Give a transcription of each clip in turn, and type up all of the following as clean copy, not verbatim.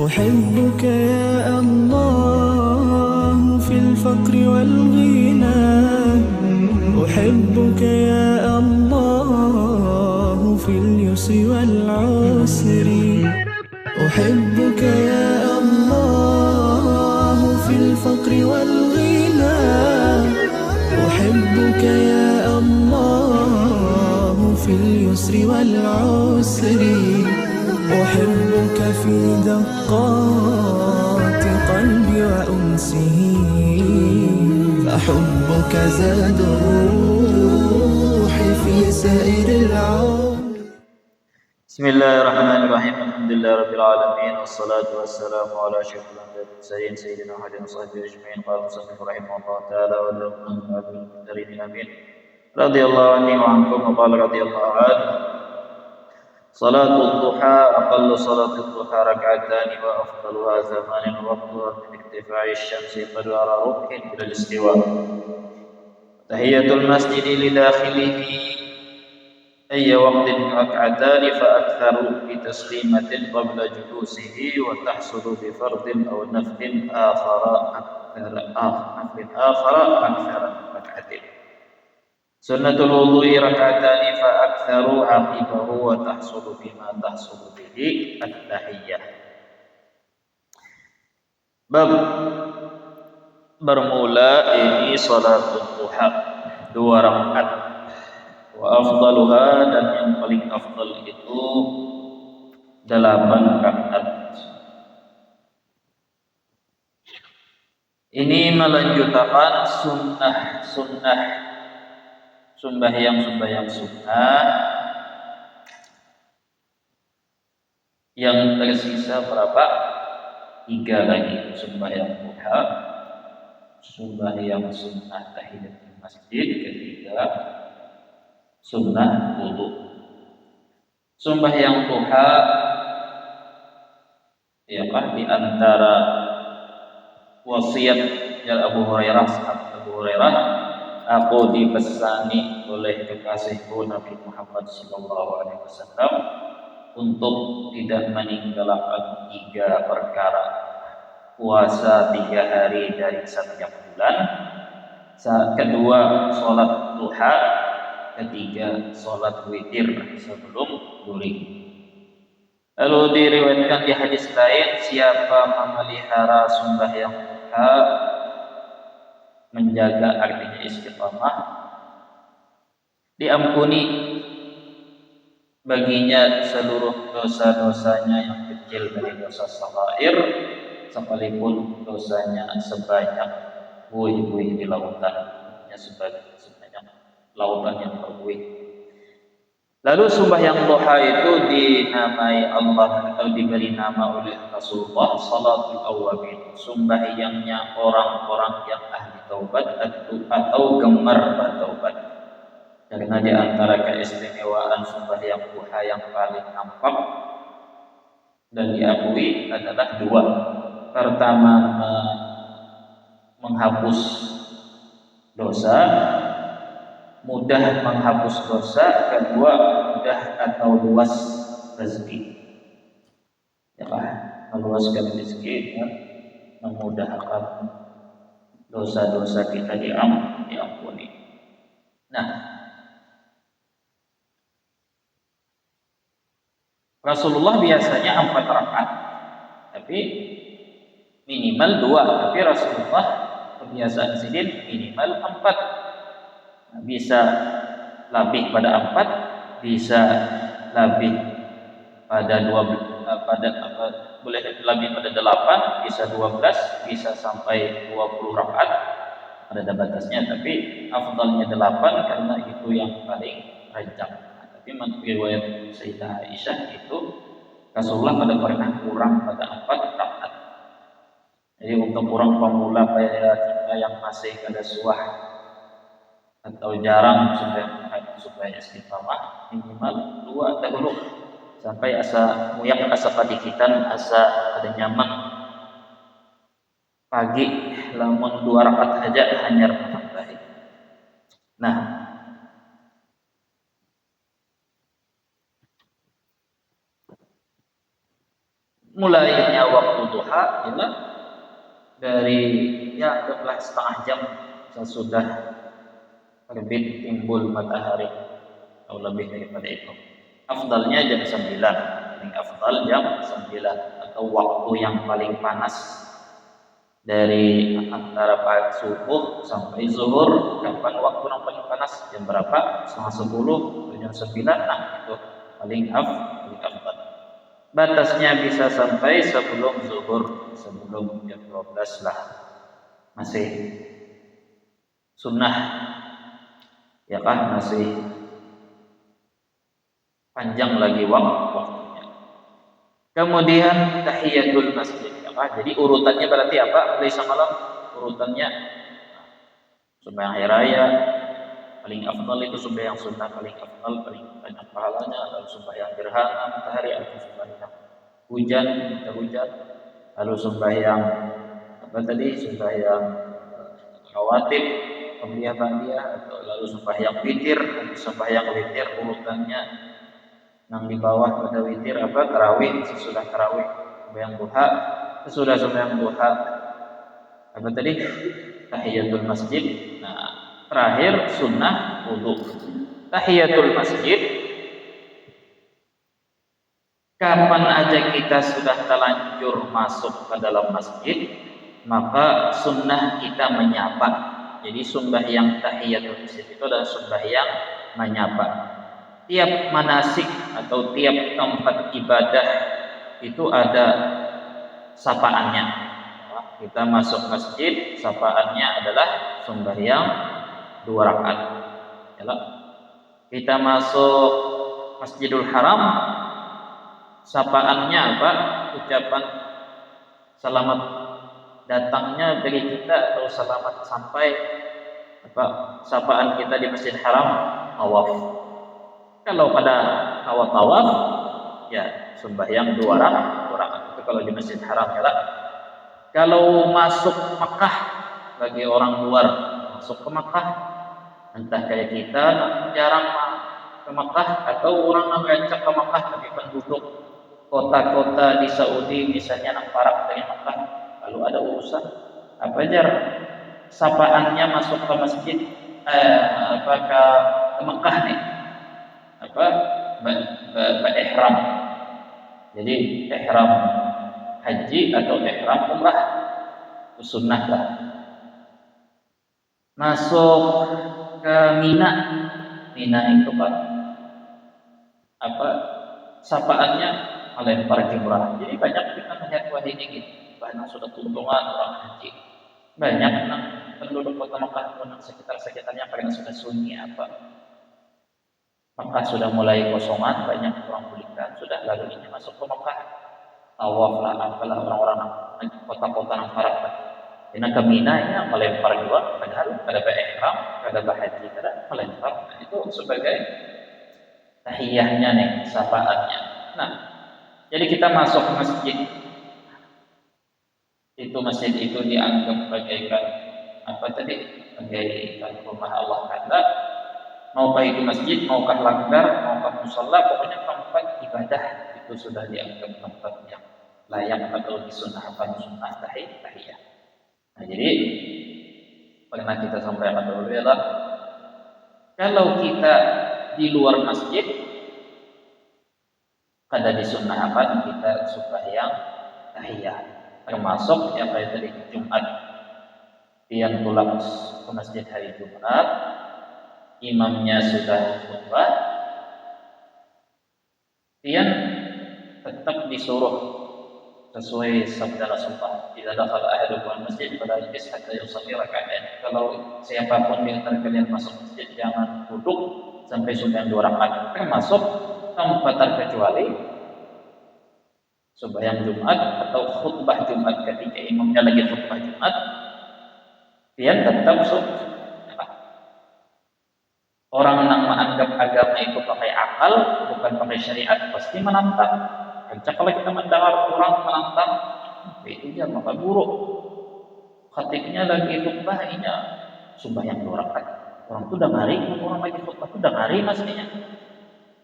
أحبك يا الله في الفقر والغنى، أحبك يا الله في اليسر والعسر، أحبك يا الله في الفقر والغنى، أحبك يا الله في اليسر والعسر، أحبك في دقات قلبي وأنسه، فحبك زاد الروح في سائر العالم. Bismillahirrahmanirrahim. Alhamdulillahirrabbilalamin. Wassalatu wassalamu ala asyrafil anbiya'i wal mursalin sayyidina Muhammadin wa sahbihi ajma'in. Qala musannif rahimahullahu ta'ala wa nafa'ana bil mudarin amin. Radhiyallahu anni wa ankum wa qala radhiyallahu anhu. Salatul duha aqallu salatul duha rak'atani wa afdaluha zamanin waqtuha min irtifa'i asy-syamsi qadra rukhin ila al-istiwa. Tahiyatul masjidi li dakhilihi أي وقت ركعتان فأكثر بتسليمة قبل جلوسه وتحصل بفرض أو نفل آخر أكثر ركعتين. سنة الوضوء ركعتان فأكثر عقبه وتحصل بما تحصل به التحية. Bab bermula ini salatul duha 2 rakaat. Wa afdaluha, dan yang paling afdal itu 8 rakaat. Ini melanjutkan sembahyang sunnah yang tersisa berapa? 3 lagi. Sembahyang duha, sembahyang sunnah tahiyatul masjid, ketiga sunnah wudu. Sembahyang duha di antara wasiat dari Abu Hurairah, aku dipesani oleh kekasihku Nabi Muhammad SAW untuk tidak meninggalkan 3 perkara. Puasa 3 hari dari setiap bulan, kedua sholat duha, ketiga sholat witir sebelum zuhur. Lalu diriwayatkan di hadis lain, siapa memelihara sembahyang duha, menjaga artinya istiqamah, diampuni baginya seluruh dosa-dosanya yang kecil dari dosa shaghair, sekalipun dosanya sebanyak buih-buih di lautan, sebanyak lautan yang berbuih. Lalu sembahyang duha itu dinamai Allah atau diberi nama oleh Rasulullah salatul awwabin, sembahyangnya orang-orang yang ahli taubat atau gemar bertaubat. Karena di antara keistimewaan sembahyang duha yang paling nampak dan diakui adalah 2. Pertama, menghapus dosa, mudah menghapus dosa. Kedua, mudah atau luas rezeki. Meluaskan rezeki dan memudahkan dosa-dosa kita diampuni. Nah, Rasulullah biasanya 4 rakaat, tapi minimal 2. Tapi Rasulullah kebiasaan sidin minimal 4. Bisa lebih pada 4, bisa lebih pada 12, boleh lebih pada 8, bisa 12, bisa sampai 20 rakaat. Ada batasnya, tapi afdalnya 8 karena itu yang paling rancang. Tapi menurut riwayat Sayyidah Aisyah itu Rasulullah pada pernah kurang pada 4 rakaat. Jadi untuk orang pemula kayak kita yang masih kada suah atau jarang supaya istiqamah, minimal 2 dahulu sampai asa muyak, asa padikitan, asa ada nyaman. Pagi lamun 2 rakaat aja hanyar menambahi. Nah, mulainya waktu duha ialah dari ya anggaplah setengah jam sesudah terbit timbul matahari atau lebih daripada itu. Afdalnya jam 9, paling afdal jam 9 atau waktu yang paling panas dari antara pagi subuh sampai zuhur. Kapan waktu yang paling panas? Jam berapa? Setengah 10 atau jam 9. Nah itu paling afdal. Batasnya bisa sampai sebelum zuhur, sebelum jam 12 lah, masih sunnah ya kan, masih panjang lagi waktunya. Kemudian tahiyatul masjid apa? Jadi urutannya berarti apa? Laisa malam urutannya sembahyang hari raya paling afdal itu sembahyang sunnah paling afdal, paling banyak pahalanya, lalu sembahyang gerhana matahari atau sembahyang hujan, lalu sembahyang apa tadi? Sembahyang rawatib, badiah atau lalu sembahyang witir. Sembahyang witir urutannya yang di bawah pada witir apa? Tarawih, sesudah tarawih sembahyang duha, sesudah sembahyang duha apa tadi? Tahiyatul masjid. Nah, terakhir sunnah wudu. Tahiyatul masjid kapan aja kita sudah terlanjur masuk ke dalam masjid, maka sunnah kita menyapa. Jadi sembahyang tahiyatul masjid itu adalah sembahyang menyapa. Tiap manasik atau tiap tempat ibadah itu ada sapaannya. Kita masuk masjid, sapaannya adalah sembahyang 2 rakaat. Kita masuk Masjidul Haram, sapaannya apa? Ucapan selamat datangnya dari kita atau selamat sampai apa? Sapaan kita di Masjidil Haram tawaf. Kalau pada awal tawaf ya sembahyang 2 rakaat itu kalau di Masjidil Haram ya lah. Kalau masuk Makkah bagi orang luar masuk ke Makkah, entah kayak kita jarang ke Makkah atau orang yang rancak ke Makkah tapi penduduk kota-kota di Saudi misalnya nampak dari Makkah, lalu ada urusan apa aja sapaannya masuk ke masjid ke Makkah nih apa ihram. Jadi ihram haji atau ihram umrah itu sunnah lah. Masuk ke Mina itu apa sapaannya melempar jumrah. Jadi banyak kita melihat wah ini gitu, banyak sudah tuntungan orang haji, banyak penduduk kota Makkah dan sekitarnya pada sudah sunyi apa Makkah sudah mulai kosongan, banyak orang belikan sudah, lalu ini masuk ke Makkah tawaf lah apalah orang-orang kota-kota yang parah lah. Karena ke Mina ini melempar juga, padahal pada ihram, pada haji kada melempar. Nah, itu sebagai tahiyahnya nih, sapaannya. Nah, jadi kita masuk masjid. Itu masjid itu dianggap bagaikan apa tadi? Bagaikan rumah Allah Taala. Maukah itu masjid, maukah langgar, maukah musalla, pokoknya tempat ibadah itu sudah dianggap tempat yang layak atau disunnahkan sunnah tahiyah. Nah, jadi pernah kita sampaikan dulu ya lah, kalau kita di luar masjid kada disunnahkan kita sembahyang tahiyah, termasuk yang kayak tadi Jumat, pian pulang ke masjid hari Jumat, imamnya sudah khutbah, pian tetap disuruh sesuai sabda Rasulullah, "Idza dakhala ahadukum al-masjid fala yajlis hatta yusalli rak'atain." Kalau siapapun di antara kalian masuk masjid jangan duduk sampai sembahyang 2 rakaat, termasuk tanpa terkecuali sembahyang Jumat atau khutbah Jumat ketika imamnya lagi khutbah Jumat, pian tetap orang yang menganggap agama itu pakai akal bukan pakai syariat pasti menantang. Kalau kita mendengar orang menantang itu dia maka buruk. Khatibnya lagi khutbah ini sembahyang 2 rakaat. Orang itu udah ngari, orang lagi khutbah itu udah ngari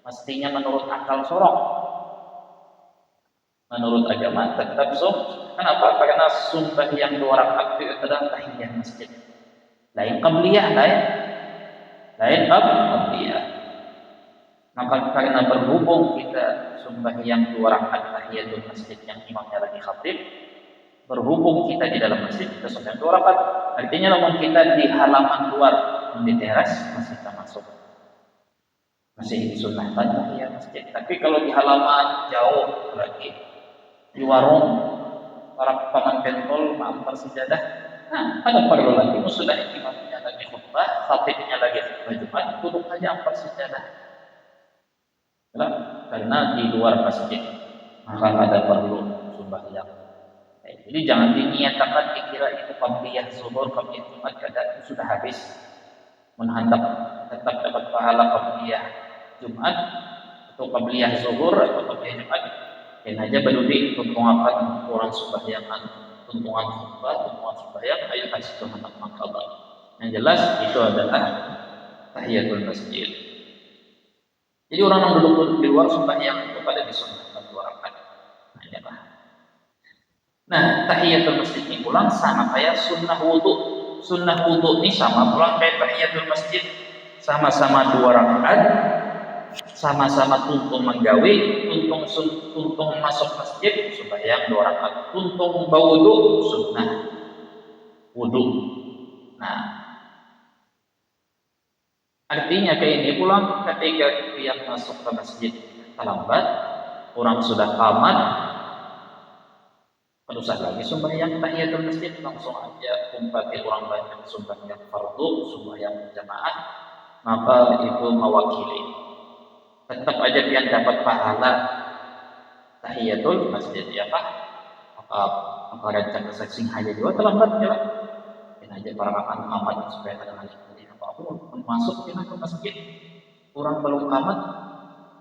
mestinya menurut akal sorok. menurut agama tetap Kenapa? Karena sembahyang 2 rakaat itu adalah tahiyat masjid. Lain qabliyah, lain qabliyah. Maka karena berhubung kita sembahyang 2 rakaat tahiyatul masjid yang imamnya lagi khatib, berhubung kita di dalam masjid kita sembahyang 2 rakaat. Artinya namun kita di halaman luar, di teras masih kita masuk. Masih disunahkan tahiyat masjid. Tapi kalau di halaman jauh lagi, di warung para paman pentol mampar sejadah, nah ada perlu lagi sudah imamnya lagi khutbah, khatibnya lagi khutbah Jumat, duduk aja ampar sejadah. Karena di luar masjid maka ada perlu sembahyang. Jadi jangan diniatakan dikira itu qabliyah zuhur, qabliyah Jumat kada sudah habis. Menghadap tetap dapat pahala qabliyah Jumat atau qabliyah zuhur atau qabliyah Jumat. Dan aja berdudi tuntungakan orang sembahyangan, tuntungan khutbah, tuntungan sembahyang, ayo kasih Tuhan maqaba. Yang jelas itu adalah tahiyatul masjid. Jadi orang yang duduk di luar sembahyang itu pada disunahkan 2 rakaat. Nah, tahiyatul masjid ini pulang sama kayak sunnah wudu. Sunnah wudu ini sama pulang kayak tahiyatul masjid, sama-sama 2 rakaat. Sama-sama tuntung menggawe, tuntung masuk masjid, sembahyang 2 rakaat. Tuntung bau wudu, sunnah wudu. Nah, artinya kayak ini pulang ketika yang masuk ke masjid terlambat, orang sudah qamat, usah lagi sembahyang tahiyatul masjid, langsung aja umpati orang banyak sembahyang fardu, sembahyang jamaah, maka itu mewakili. Tetap aja pian dapat pahala tahiyatul masjid ya Pak. Maka rancang sing aja juga terlambat ya Pak. Pian aja para akan amat supaya kadang aja apa aku masuk pian ke masjid. Orang belum kamat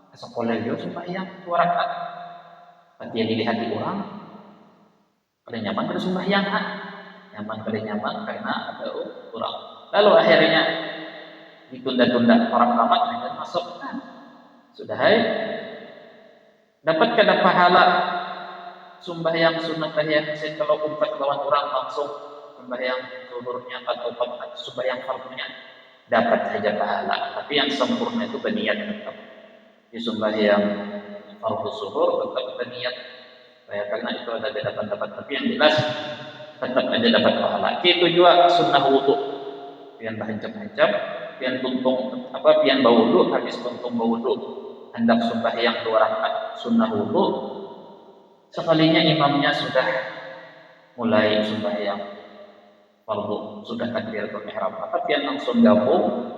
ke sekolah dia sembahyang 2 rakaat. Berarti yang dilihat di orang kada nyaman kada sembahyang nyaman kada nyaman karena ada orang. Lalu akhirnya ditunda-tunda orang kamat dan masuk sudah dapat kada pahala sembahyang sunat tahiyat masjid kalau umpat lawan orang langsung sembahyang zuhurnya atau sembahyang fardunya dapat saja pahala, tapi yang sempurna itu berniat tetap di sembahyang fardu zuhur tetap berniat karena itu ada beda pendapat, tapi yang jelas tetap aja dapat pahala. Itu juga sunnah wudu, pian bahancap-hancap, pian tuntung pian bau wudu, habis tuntung bau wudu hendak sembahyang 2 rakaat sunnah wudu, sekalinya imamnya sudah mulai sembahyang fardu, sudah takbiratul ihram, maka pian langsung gabung,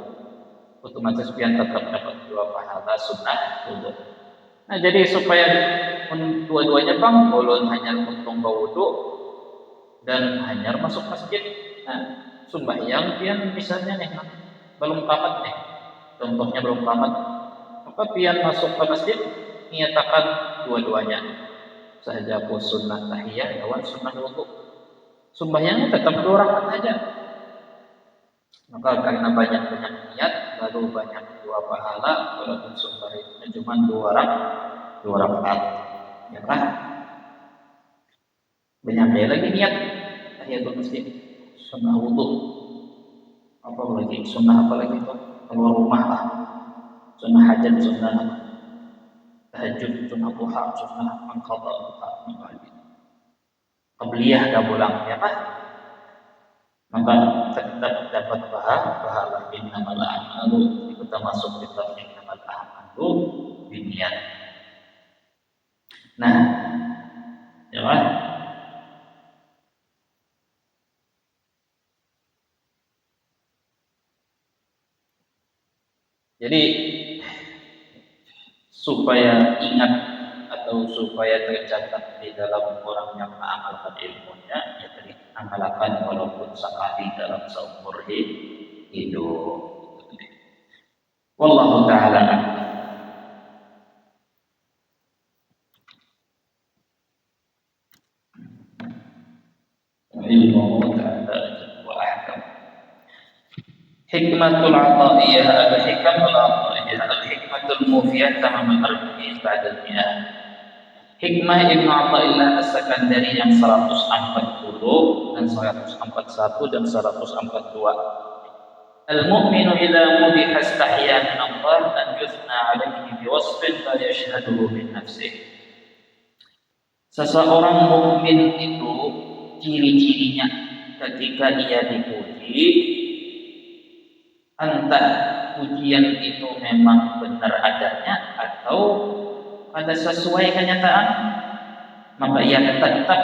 otomatis pian tetap dapat 2 pahala sunnah wudu. Nah, jadi supaya dua-duanya bang, bolon hanya untung bau wudu dan hanya masuk masjid. Nah, sembahyang pian misalnya nih belum qamat nih, contohnya belum qamat, maka pian masuk ke masjid niatakan dua-duanya sahaja pun sunnah tahiyah lawan sunnah wudu. Sembahyangnya tetap 2 rakaat saja. Maka karena banyak niat lalu banyak 2 pahala, walaupun sembahyangnya cuma 2 rakaat. Ya kan? Banyak lagi niat tahiyatul masjid, sunnah wudu. Apa lagi? Sunnah apa lagi itu? Keluar rumah lah. Sunnah hajat, sunnah tahajud, sunnah duha, sunnah mengqadha duha, qabliyah kabulang ya Pak. Maka tetap dapat pahala innamal a'malu, kita masuk di dalam innamal a'malu binniat. Nah, ya Pak. Jadi supaya ingat atau supaya tercatat di dalam orang yang mengamalkan ilmunya, ya tadi amalkan walaupun sekali dalam seumur hidup. Wallahu ta'ala ilmu ta'ala wa ahkam. Hikmatul ata'iyah al-hikmatul ata'iyah al-hikmatul mufiyah tamamul arba'in ba'dal mi'ah. Hikmah Ibnu Athaillah As-Sakandari yang 140 dan 141 dan 142. Al-mu'minu idza mudiha istahya min Allah an yuthna 'alaihi biwasfin la yashhaduhu min nafsihi. Seseorang mukmin itu ciri-cirinya ketika ia dipuji, entah pujian itu memang benar adanya atau ada sesuai kenyataan, maka ia tetap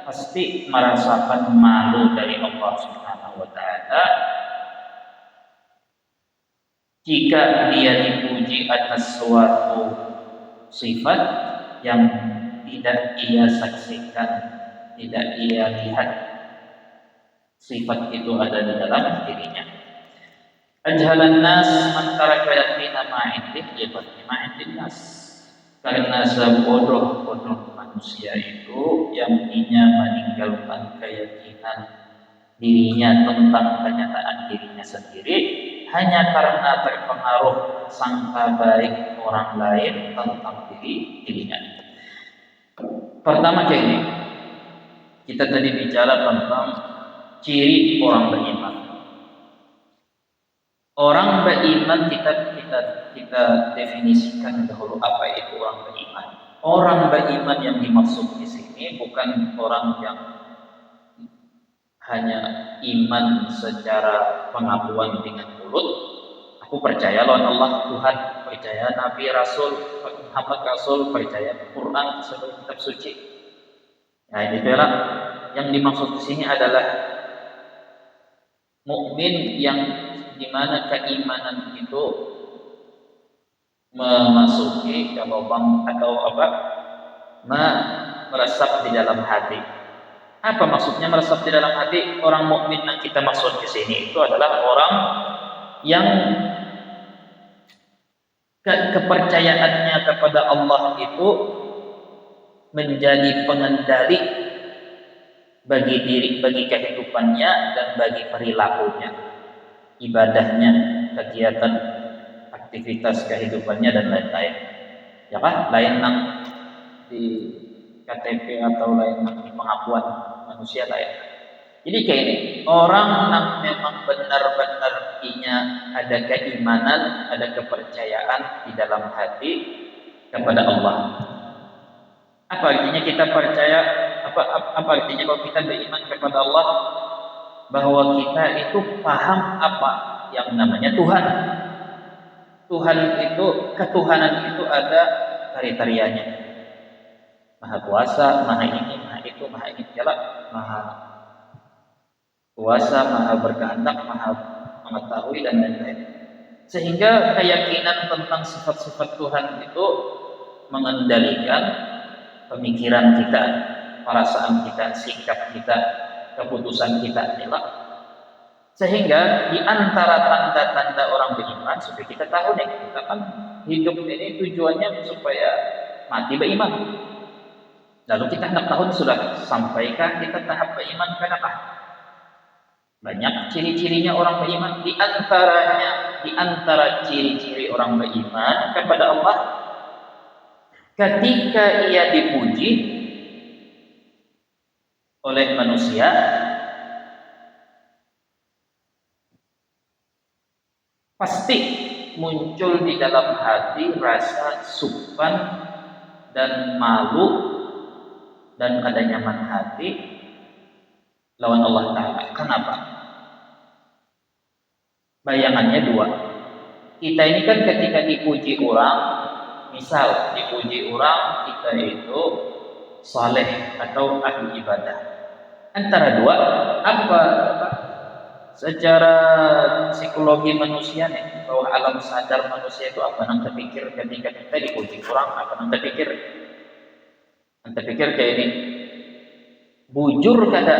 pasti merasakan malu dari Allah Subhanahu wa taala jika dia dipuji atas suatu sifat yang tidak ia saksikan, tidak ia lihat sifat itu ada di dalam dirinya. Ajhalan nas man taraka yaqina ma'indih yabati ma'indin nas. Karena sebodoh manusia itu yang ia meninggalkan keyakinan dirinya tentang kenyataan dirinya sendiri hanya karena terpengaruh sangka baik orang lain tentang dirinya. Pertama ini, kita tadi bicara tentang ciri orang beriman. Orang beriman kita definisikan dahulu apa itu orang beriman. Orang beriman yang dimaksud di sini bukan orang yang hanya iman secara pengakuan dengan mulut. Aku percaya lawan Allah Tuhan, percaya Nabi Rasul Muhammad Rasul, percaya Quran sebagai kitab suci. Nah, itu adalah yang dimaksud di sini adalah mukmin yang dimana keimanan itu memasuki lubang atau meresap di dalam hati. Apa maksudnya meresap di dalam hati? Orang mukmin yang kita maksud di sini itu adalah orang yang kepercayaannya kepada Allah itu menjadi pengendali bagi kehidupannya dan bagi perilakunya, ibadahnya, kegiatan, aktivitas kehidupannya dan lain-lain. Ya kan? Lain nang di KTP atau lain nang di pengakuan manusia lain. Jadi kayak ini, orang yang memang benar-benar ada keimanan, ada kepercayaan di dalam hati kepada Allah. Apa artinya kita percaya? Apa artinya kalau kita beriman kepada Allah? Bahwa kita itu paham apa yang namanya Tuhan. Tuhan itu, ketuhanan itu ada kriterianya. Maha kuasa, maha ini, maha itu, maha ini, maha kuasa, maha berkehendak, maha mengetahui dan lain-lain. Sehingga keyakinan tentang sifat-sifat Tuhan itu mengendalikan pemikiran kita, perasaan kita, sikap kita, keputusan kita. Sehingga di antara tanda-tanda orang beriman, supaya kita tahu nih, kita kan hidup ini tujuannya supaya mati beriman. Lalu kita hendak tahu sudah sampaikah kita tahap beriman kenapa? Banyak ciri-cirinya orang beriman. Di antara ciri-ciri orang beriman kepada Allah, ketika ia dipuji oleh manusia, pasti muncul di dalam hati rasa sukkan dan malu dan kada nyaman hati lawan Allah Ta'ala. Kenapa? Bayangannya dua. Kita ini kan ketika dipuji orang, misal dipuji orang kita itu saleh atau ahli ibadah. Antara dua, apa secara psikologi manusia nih, bahwa alam sadar manusia itu apa yang terpikir ketika kita dipuji orang, apa yang terpikir? Yang terpikir kayak ini, bujur kada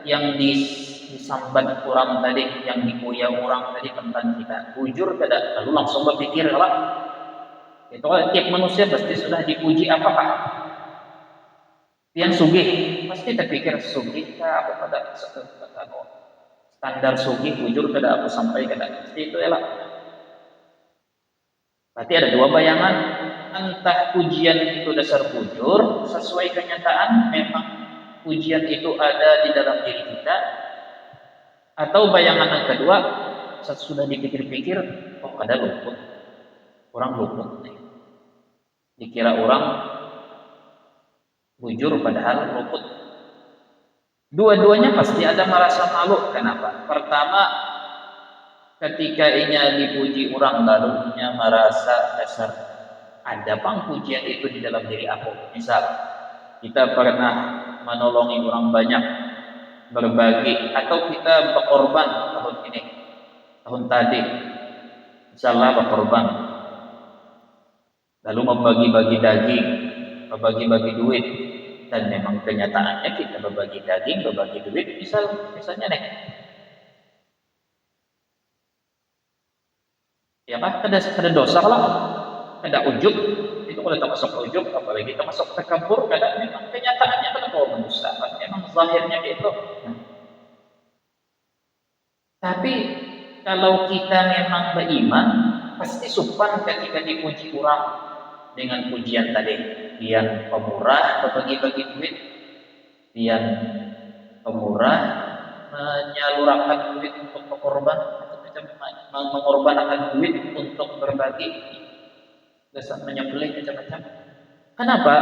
yang disambat orang tadi, yang dipuja orang tadi tentang kita, bujur kada, lalu langsung berpikir lah. Itu tiap manusia pasti sudah dipuji apakah? Yang sugih pasti terpikir sugih apa pada standar sugih bujur kada aku sampai kada. Pasti itu elak. Berarti ada dua bayangan, entah pujian itu dasar bujur sesuai kenyataan memang pujian itu ada di dalam diri kita, atau bayangan yang kedua sesudah dipikir-pikir, oh ada luput, orang luput nih, dikira orang bujur padahal luput. Dua-duanya pasti ada merasa malu. Kenapa? Pertama, ketika inya dipuji orang lalu inya merasa dasar ada bang pujian itu di dalam diri aku. Misal kita pernah menolongi orang banyak, berbagi, atau kita berkorban tahun ini, tahun tadi misalnya berkorban, lalu membagi-bagi daging, membagi-bagi duit, dan memang kenyataannya kita berbagi daging, berbagi duit, misalnya nih, ya kan, ada dosa lah, ada ujub, itu kalau kita masuk ujub, apalagi kita masuk takabur, kadang memang kenyataannya kan kalau mendustakan, memang zahirnya gitu. Tapi kalau kita memang beriman, pasti sopan ketika dipuji orang dengan pujian tadi. Pian pemurah berbagi-bagi duit, pian pemurah menyalurkan duit untuk berkorban, macam-macam mengorbankan duit untuk berbagi, dasar menyembelih macam-macam. Kenapa?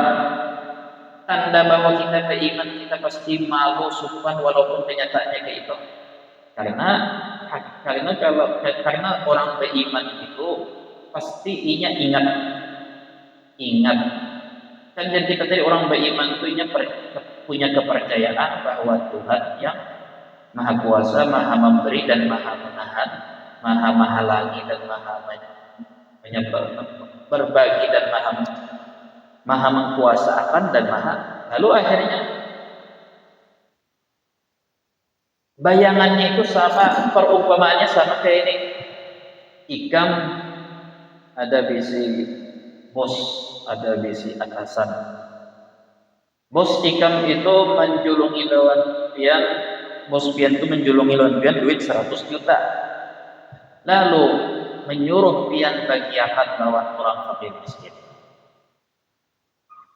Tanda bahwa kita beriman, kita pasti malu sopan walaupun kenyataannya kayak itu. Karena orang beriman itu pasti ingat kan, jadi kita tadi orang beriman itu punya kepercayaan bahwa Tuhan yang Maha Kuasa, Maha Memberi dan Maha Menahan, Maha Mahalangi dan Maha berbagi dan Maha mengkuasakan dan lalu akhirnya bayangannya itu sama, perumpamaannya sama kayak ini. Ikam ada bisi bos, ada bisi atasan. Bos ikam itu menjulungi lawan pian, bos pian itu menjulungi lawan pian duit 100 juta. Lalu menyuruh pian bagiakan lawan orang fakir miskin.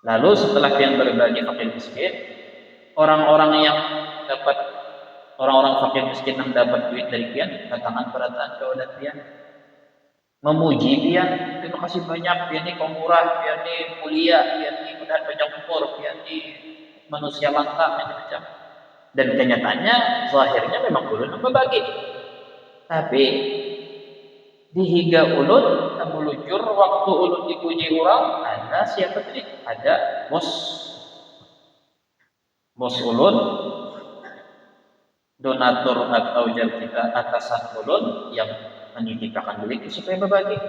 Lalu setelah pian berbagi fakir miskin, orang-orang fakir miskin yang dapat duit dari pian datangan berataan kepada pian, memuji pian, terima kasih banyak, pian ini murah, pian ini mulia, pian ini mudah penyempur, pian ini manusia langka, macam-macam. Dan kenyataannya, zahirnya memang ulun berbagi. Tapi dihiga ulun, meluncur waktu ulun dipuji orang, ada siapa tadi? Ada bos ulun, donatur atau kita atasan ulun yang menyediakan duit supaya berbagi.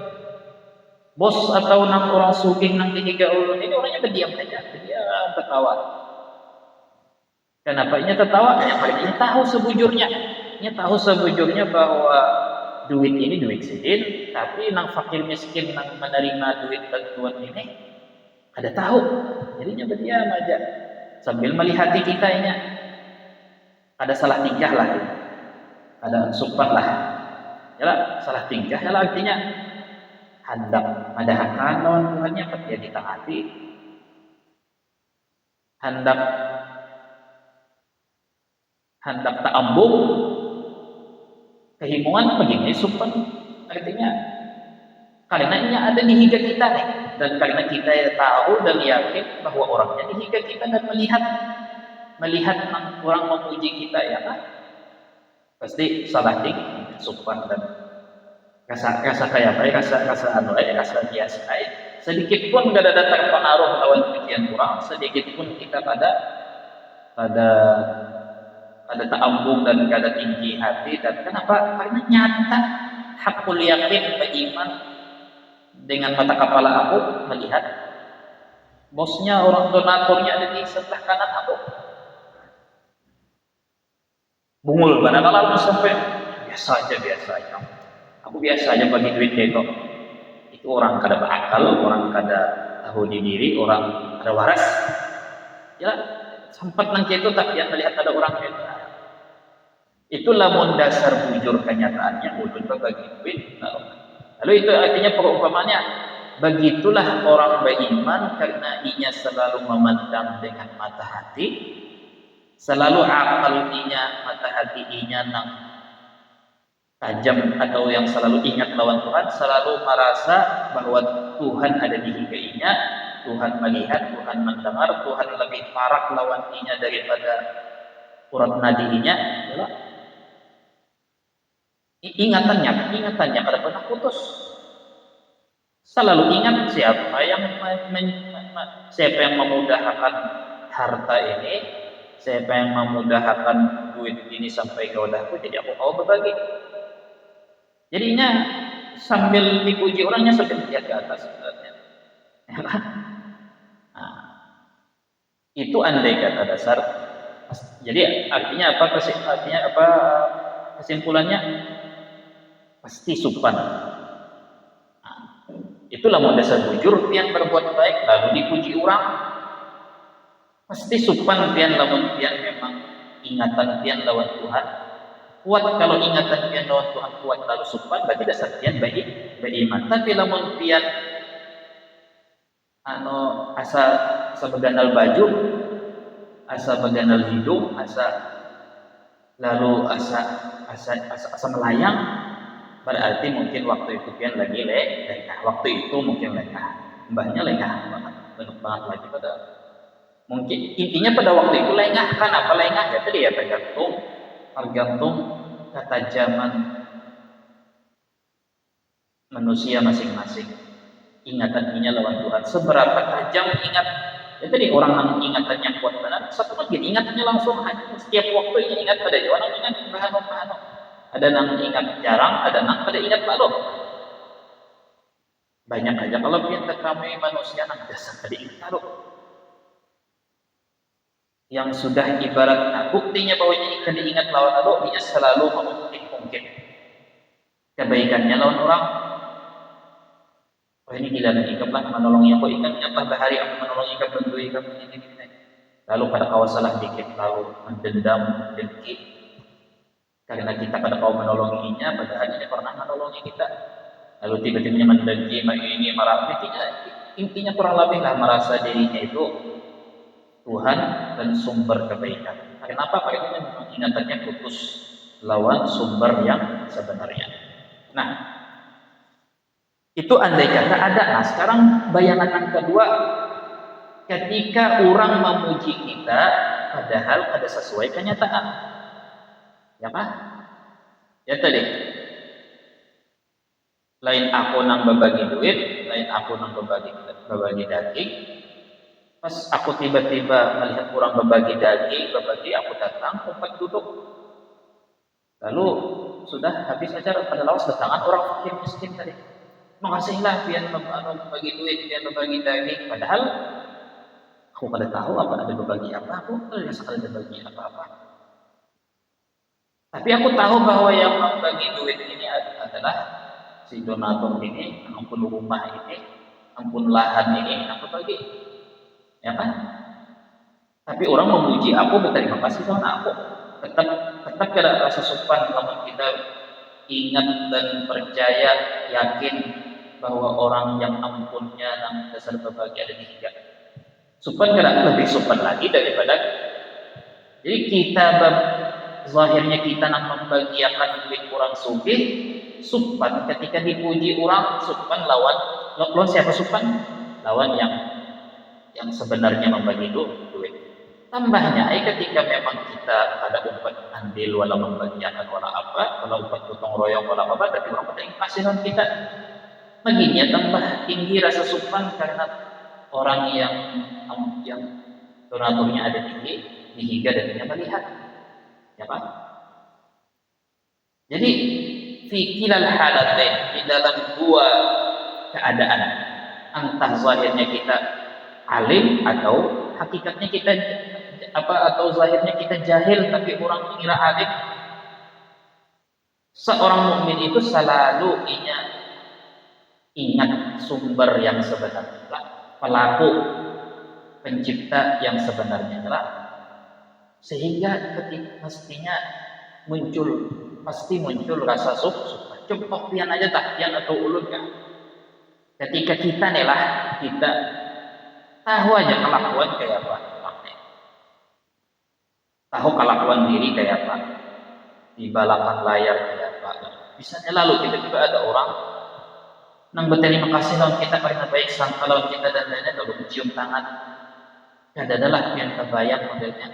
Bos atau orang sugih nang dihiga ulun ini orangnya berdiam saja, dia tertawa. Kenapa ini tertawa? Yang paling ini tahu sebujurnya bahwa duit ini duit sidin, tapi nang fakir miskin nang menerima duit bantuan ini ada tahu, jadinya berdiam aja sambil melihati kita ini. Ada salah tingkah lah, ada sopan lah. Ya, salah tingkah ya artinya hendak madahakan lawan Tuhannya dia ditaati, hendak taambung kehimungan begini sopan, artinya karena ini ada di higa kita nih, dan karena kita tahu dan yakin bahwa orangnya di higa kita dan melihat orang memuji kita, ya kan, pasti salah tingkah sopan dan rasa kayak apa, rasa biasa. Sedikit pun gak ada terpengaruh lawan pujian kurang, sedikit pun kita pada taambung dan gak ada tinggi hati. Dan kenapa? Karena nyata hakul yakin beriman dengan mata kepala aku melihat bosnya, orang donaturnya ada di sebelah kanan aku. Bungul mana kalau sampai biasa aja. Aku biasa aja bagi duit kok. Itu orang kada berakal, orang kada tahu diri, orang kada waras. Ya, sempat nang itu tapi yang melihat ada orang itu. Itulah dasar bujur kenyataannya ulun berbagi duit. Lalu itu artinya perumpamannya, begitulah orang beriman karena inya selalu memandang dengan mata hati, selalu akal inya, mata hati inya nang tajam atau yang selalu ingat lawan Tuhan, selalu merasa bahwa Tuhan ada di hingga Tuhan melihat, Tuhan mendengar, Tuhan lebih parah lawan inya daripada urat nadinya. Ingatannya kada pernah putus. Selalu ingat siapa yang memudahkan harta ini, siapa yang memudahkan duit ini sampai ke wadahku, jadi aku mau berbagi. Jadinya sambil dipuji orangnya sambil lihat ke atas sebenarnya. Nah, itu andai kata dasar. Jadi artinya apa? Kesimpulannya pasti sopan. Nah, itulah mau dasar bujur pian berbuat baik lalu dipuji orang. Pasti sopan pian lawan pian memang ingatan pian lawan Tuhan. Kuat kalau ingatan pian lawan Tuhan kuat lalu sopan berarti dasar pian beriman. Tapi lamun pian asa begandal baju, asa begandal hidung, lalu asa melayang, berarti mungkin waktu itu pian lagi lengah. Waktu itu mungkin lengah, mbahnya lengah banget, banyak banget lagi pada. Mungkin intinya pada waktu itu lengah. Kan apa lengah ya tadi ya, tergantung ketajaman manusia masing-masing. Ingatannya lawan Tuhan seberapa tajam ingat. Ya tadi orang yang ingatannya kuat benar, satu lagi ingatannya langsung setiap waktu ingat pada orang ingat bahano. Ada yang ingat jarang, ada yang pada ingat lalu. Banyak aja kalau kita kami manusia yang biasa pada ingat lalu. Yang sudah ibarat buktinya bahwa ini ikan diingat lawan lalu, dia selalu mengungkit kebaikannya lawan orang. Oh ini gila nih, ikaplah menolong aku ikan nyapa bahari aku menolong ikan bantu ikan ini. Lalu pada kau salah dikit lalu mendendam dengki karena kita pada kau menolonginya, padahal dia pernah menolongi kita. Lalu tiba-tiba mendengki, ini marah. Intinya kurang lebih lah merasa dirinya itu Tuhan dan sumber kebaikan. Kenapa? Karena memang ingatannya putus lawan sumber yang sebenarnya. Nah, itu andai kata ada. Nah, sekarang bayangan yang kedua, ketika orang memuji kita, padahal ada sesuai kenyataan. Ya Pak? Ya tadi. Lain aku nang berbagi duit, lain aku nang berbagi daging. Pas aku tiba-tiba melihat orang berbagi daging, aku datang, tempat duduk. Lalu sudah habis acara pada lawas datangan orang fakir miskin tadi. Makasihlah pian berbagi duit, pian berbagi daging. Padahal aku pada tahu apa ada berbagi apa, aku tidak sekali berbagi apa-apa. Tapi aku tahu bahwa yang membagi duit ini adalah si donatur ini, ampun rumah ini, ampun lahan ini, aku bagi. Ya kan? Tapi orang memuji aku, berterima kasih sama aku. Tetap ada rasa sopan kalau kita ingat dan percaya, yakin bahwa orang yang ampunnya dan dasar berbagi ada di tiga. Sopan kada lebih sopan lagi daripada. Jadi kita zahirnya kita nak membagiakan duit orang sugih, sopan ketika dipuji orang, sopan lawan siapa sopan? Lawan yang sebenarnya membagi duit. Tambahnya, ketika memang kita ada umpat andil wala membagiakan wala apa, wala umpat gotong royong wala apa, tapi orang pada kasihan kita. Maginya tambah tinggi rasa sopan karena orang yang donaturnya ada tinggi, dihiga dan tidak melihat. Ya Pak? Jadi fikilal halatain di dalam dua keadaan, entah zahirnya kita alim atau hakikatnya kita atau zahirnya kita jahil tapi orang mengira alim. Seorang mukmin itu selalu ingat sumber yang sebenarnya, pelaku pencipta yang sebenarnya adalah, sehingga ketika pasti muncul rasa suka. contoh pian aja tah, pian atau ulut kan. Ketika kita nih lah, kita tahu aja kelakuan kayak apa, tahu kelakuan diri kayak apa, di belakang layar kayak apa. Misalnya lalu tiba-tiba ada orang nang berterima kasih lawan kita karena baik sangka lawan kita dan lainnya lalu mencium tangan. Ya adalah yang terbayang modelnya.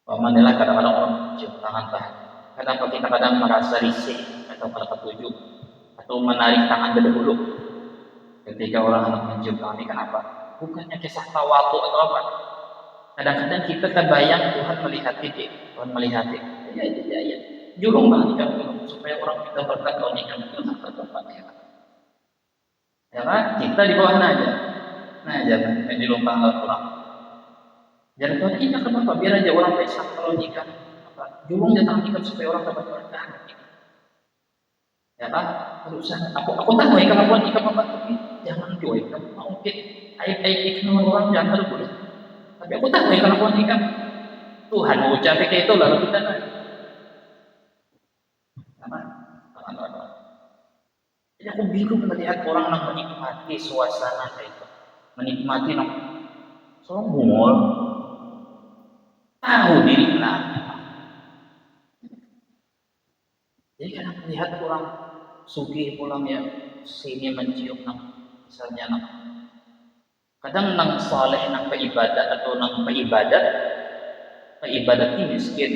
Pamanilah kadang-kadang orang mencium tangan tah. Kadang kita kadang merasa risih atau ketujuh atau menarik tangan dahulu. Ketika orang hendak mencium tangan ini kenapa? Bukannya kisah tawadu atau apa? Kadang-kadang kita terbayang Tuhan melihat itu, Tuhan melihat itu. Ya. Julung banget kan, supaya orang kita berkat kalau nikah itu sampai tempat ya kan? Kita di bawah aja. Nah, jangan di lomba orang. Jangan Tuhan kita kenapa? Biar aja orang besar kalau nikah. Julung datang nikah supaya orang dapat berkah. Ya kan? Berusaha. Aku tahu ya kalau nikah apa tapi jangan jual. Kamu mau aib ikhlas orang jangan boleh. Tapi aku tahu ya kalau nikah Tuhan mau ucap kayak itu lalu kita jadi aku bingung melihat orang yang menikmati suasana kayak itu, menikmati sombong, tahu diri lah. Jadi kadang melihat orang sugih pulang ya sini mencium misalnya kadang nang saleh nang beribadat atau nang beribadat ini miskin.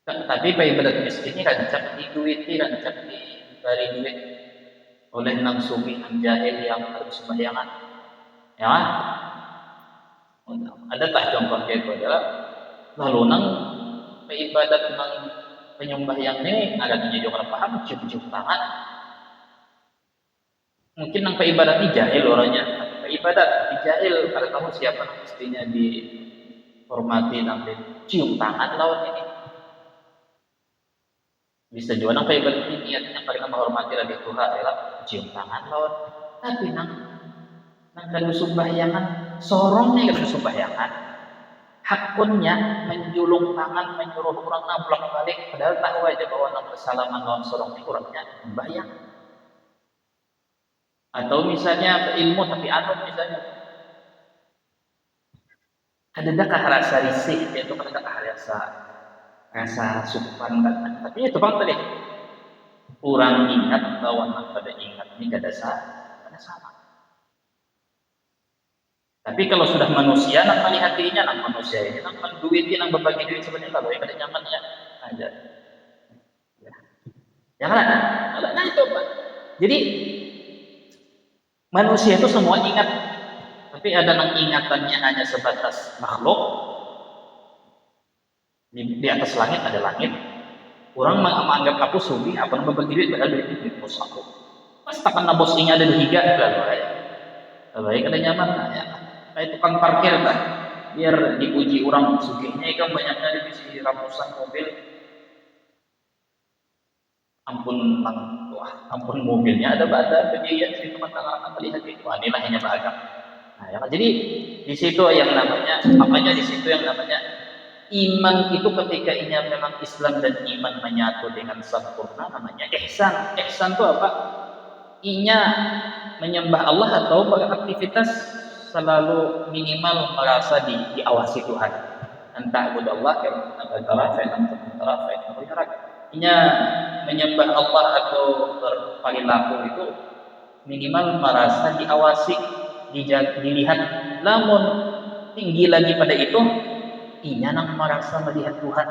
Tapi ibadat miskinnya rancak diduiti, rancak diberi duit oleh nang sugih nang jahil yang harus sembahyangan. Ya, ada tak contoh kayak itu adalah lalu nang ibadat nang penyembah yang ini ada juga paham cium-cium tangan. Mungkin nang ibadat ini jahil orangnya, ibadat dijahil karena tahu siapa nang mestinya dihormati nang cium tangan lawan ini. Bisa juga nang ibadat ini niatnya paling menghormati lagi Tuhan adalah cium tangan lawan. Tapi nang kalau sumbahyangan sorongnya kalau sumbahyangan hakunnya menjulung tangan menyuruh orang nablak balik padahal tahu aja bahwa nang bersalaman lawan sorongnya kurangnya membayang. Atau misalnya ilmu tapi anut misalnya adakah rasa risih itu adakah rasa supan kan tapi itu bang tadi kurang ingat lawan pada ingat ini kada sama. Tapi kalau sudah manusia nak melihat dirinya nak manusia ini nak menduit nak berbagi duit sebenarnya kalau yang kada nyaman ya aja ya kan nah itu Pak. Jadi manusia itu semua ingat tapi ada yang ingatannya hanya sebatas makhluk. Di atas langit ada langit. Orang menganggap aku sugih, apa yang berbagi duit padahal duit bos aku. Pas takan na bos ini ada higa lalu ya. Lalu kada nyaman ya. Kayak tukang parkir kan. Biar dipuji orang sugihnya ikan banyaknya di sisi ratusan mobil. Ampun mobilnya ada kejadian di tempat tangan melihat itu. Inilah hanya beragam. Nah, ya, jadi di situ yang namanya makanya di situ yang namanya iman itu ketika inya memang Islam dan iman menyatu dengan sempurna namanya ihsan. Ihsan itu apa? Inya menyembah Allah atau beraktivitas selalu minimal merasa diawasi Tuhan. Entah Allah inya menyembah Allah atau berperilaku itu minimal merasa diawasi, dilihat. Namun tinggi lagi pada itu inya nang merasa melihat Tuhan.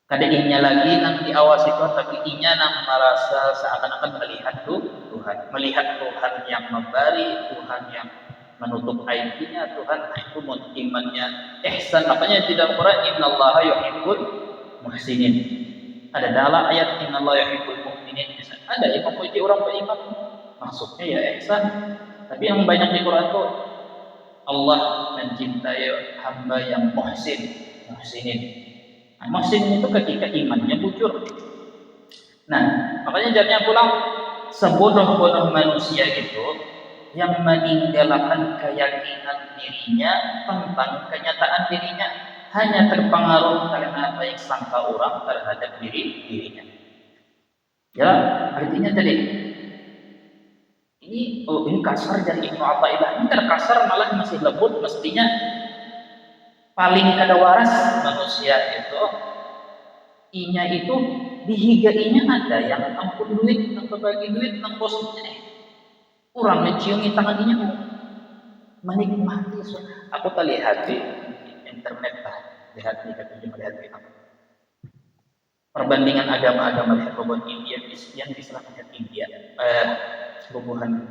Kada inya lagi nang diawasi Tuhan, tapi inya nang merasa seakan-akan melihat Tuhan, melihat Tuhan yang memberi, Tuhan yang menutup aibnya, Tuhan itu imannya ihsan. Makanya tidak Quran innallaha yuhibbul muhsinin. Ada dalam ayat innallaha yuhibbul mu'minin. Ada yang memuji orang beriman, maksudnya ya ihsan. Tapi yang banyak di Quran itu Allah mencintai hamba yang muhsinin. Nah, muhsin itu ketika imannya bujur. Nah, makanya jadinya pulang sebodoh-bodoh manusia itu yang meninggalkan keyakinan dirinya tentang kenyataan dirinya. hanya terpengaruh karena baik sangka orang terhadap dirinya. Ya, artinya tadi ini kasar dari Ibnu Athaillah. Ini terkasar malah masih lembut, mestinya paling kada waras manusia itu inya itu dihigainya ada yang ampun duit, yang berbagi duit, yang bosnya kurang menciumi tangan inya menikmati. Aku tak lihat di internet lah, lihat perbandingan agama-agama, lihat bahwa India yang diserahkan India, hubungan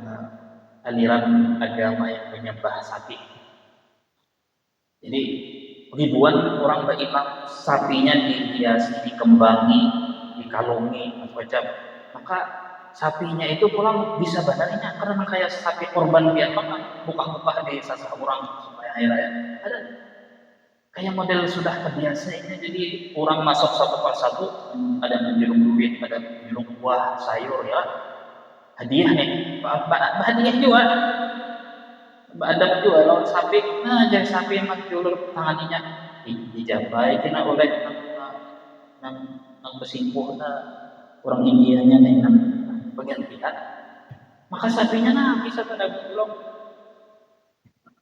aliran agama yang menyembah sapi. Jadi ribuan orang beriman sapinya dihiasi, dikembangi, dikalungi macam-macam. Maka sapinya itu pulang bisa banarnya karena kayak sapi korban biasa buka-buka di sasa orang supaya hari raya. Ada kayak model sudah terbiasa ini, jadi orang masuk satu persatu, ada menjulung duit, ada menjulung buah, sayur ya, hadiah nih, hadiah juga, ada juga lawan sapi, nah jadi sapi yang menjulur tangannya, dijabai kena oleh nang bersimpuh orang Indianya nih nang bagian pihak, maka sapinya nah bisa pada belum,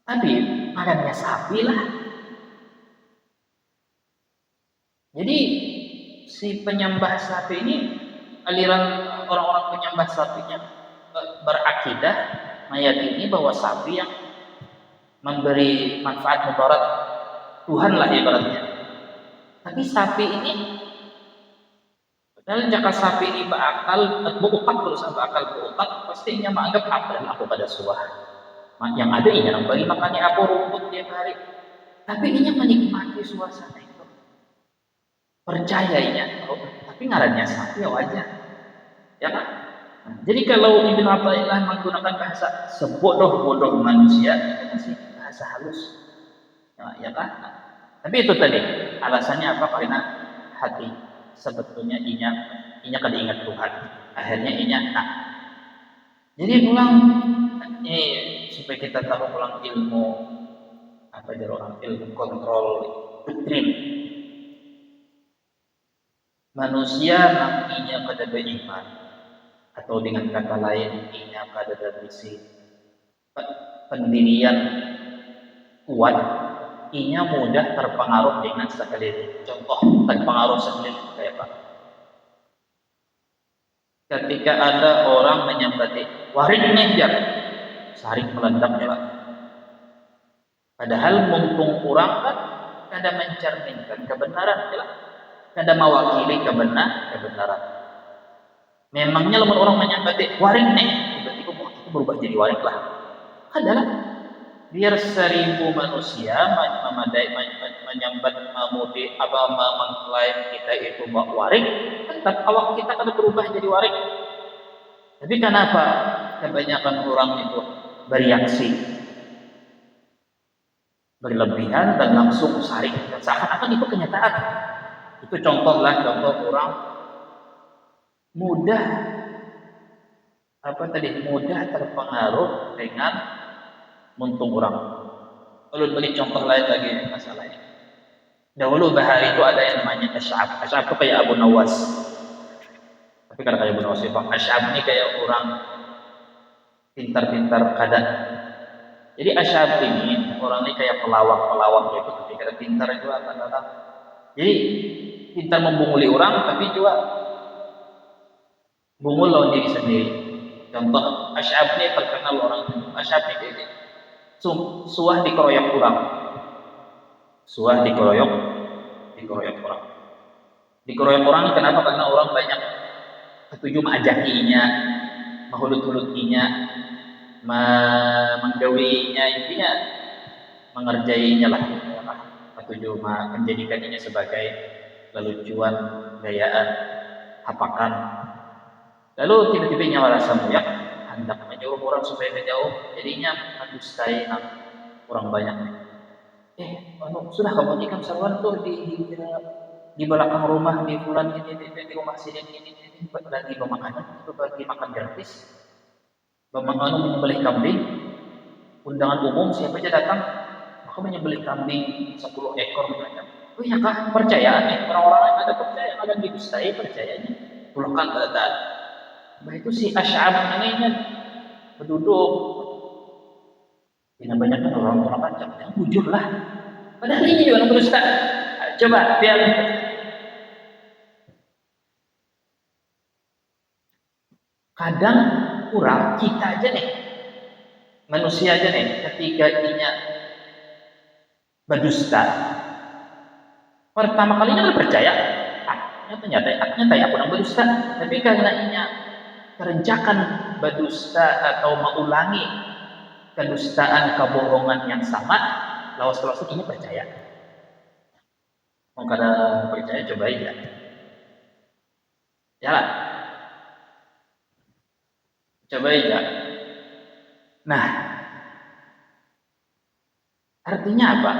tapi makannya sapi lah. Jadi si penyembah sapi ini, aliran orang-orang penyembah sapinya berakidah meyakini bahwa sapi yang memberi manfaat mudarat Tuhan lah ibaratnya. Tapi sapi ini, padahal jika sapi ini berakal, berutak terus berakal berutak, pastinya menganggap apa dan aku pada suah. Yang ada ini yang bagi makannya aku rumput tiap hari. Tapi ini menikmati suasana itu. Percayanya, tapi ngarannya sapi ya wajar, ya kan? Nah, jadi kalau Ibnu Athaillah menggunakan bahasa sebodoh-bodoh manusia, itu masih bahasa halus, ya kan? Nah, tapi itu tadi alasannya apa? Karena hati sebetulnya inya kada ingat Tuhan, akhirnya inya nah. Jadi pulang ini supaya kita tahu pulang ilmu apa dari orang ilmu kontrol doktrin. Manusia nantinya pada beriman, atau dengan kata lain inya pada berisi pendirian kuat, inya mudah terpengaruh dengan sekeliling. Contoh terpengaruh sekeliling kayak apa? Ketika ada orang menyambati waring ngejar, saring meledak ya Pak. Padahal mumpung orang kan kada mencerminkan kebenaran ya Pak. Kada mewakili kebenaran. Memangnya lamun orang menyambati waring nih, tiba-tiba itu berubah jadi waring lah. Adalah biar 1000 manusia menyambat memudi apa mengklaim kita itu waring, tetap awak kita kada berubah jadi waring. Tapi kenapa kebanyakan orang itu bereaksi berlebihan dan langsung saring dan seakan-akan itu kenyataan. Itu contoh orang mudah terpengaruh dengan muntung orang. Lalu beri contoh lain lagi masalahnya. Dahulu bahari itu ada yang namanya Asy'ab. Asy'ab itu kayak Abu Nawas. Tapi karena kayak Abu Nawas itu Asy'ab ini kayak orang pintar-pintar kada. Jadi Asy'ab ini orang ini kayak pelawak gitu, tapi kada pintar itu apa. Jadi pintar membunguli orang, tapi juga bungul lawan diri sendiri. Contoh Asy'ab ini terkenal orang Asy'ab ini kayak gitu. Suah dikeroyok orang. Dikeroyok orang kenapa? Karena orang banyak ketujuh mengajakinya, menghulut-hulutinya, menggawinya, intinya mengerjainya lah. Ketujuh menjadikannya sebagai lelucuan, gayaan, hapakan. Lalu tiba-tiba nyawa rasa muyak, hendak menyuruh orang supaya menjauh, jadinya mendustai orang banyak. Sudah kamu jikam sarwan tuh di belakang rumah di bulan ini di rumah sini ini lagi pemakanan, bagi makan gratis, menyembelih kambing, undangan umum siapa aja datang, aku menyembelih kambing 10 ekor misalnya. Oh iya kah? Percayaan orang-orang yang ada percaya, ada didustai percayanya. Puluhan badan. Nah itu si Asy'ab ini berduduk. Tidak banyak orang macam yang jujur lah. Padahal ini juga orang berdusta. Coba biar kadang kurang kita aja nih, manusia aja nih, ketika inya berdusta, pertama kalinya kan percaya, ternyata aku yang berdusta, tapi karena inya kerjakan berdusta atau mengulangi kedustaan kebohongan yang sama, lawas-lawas ini percaya. Mau kada percaya cobain ya. Jalan. Cobain ya. Nah, artinya apa?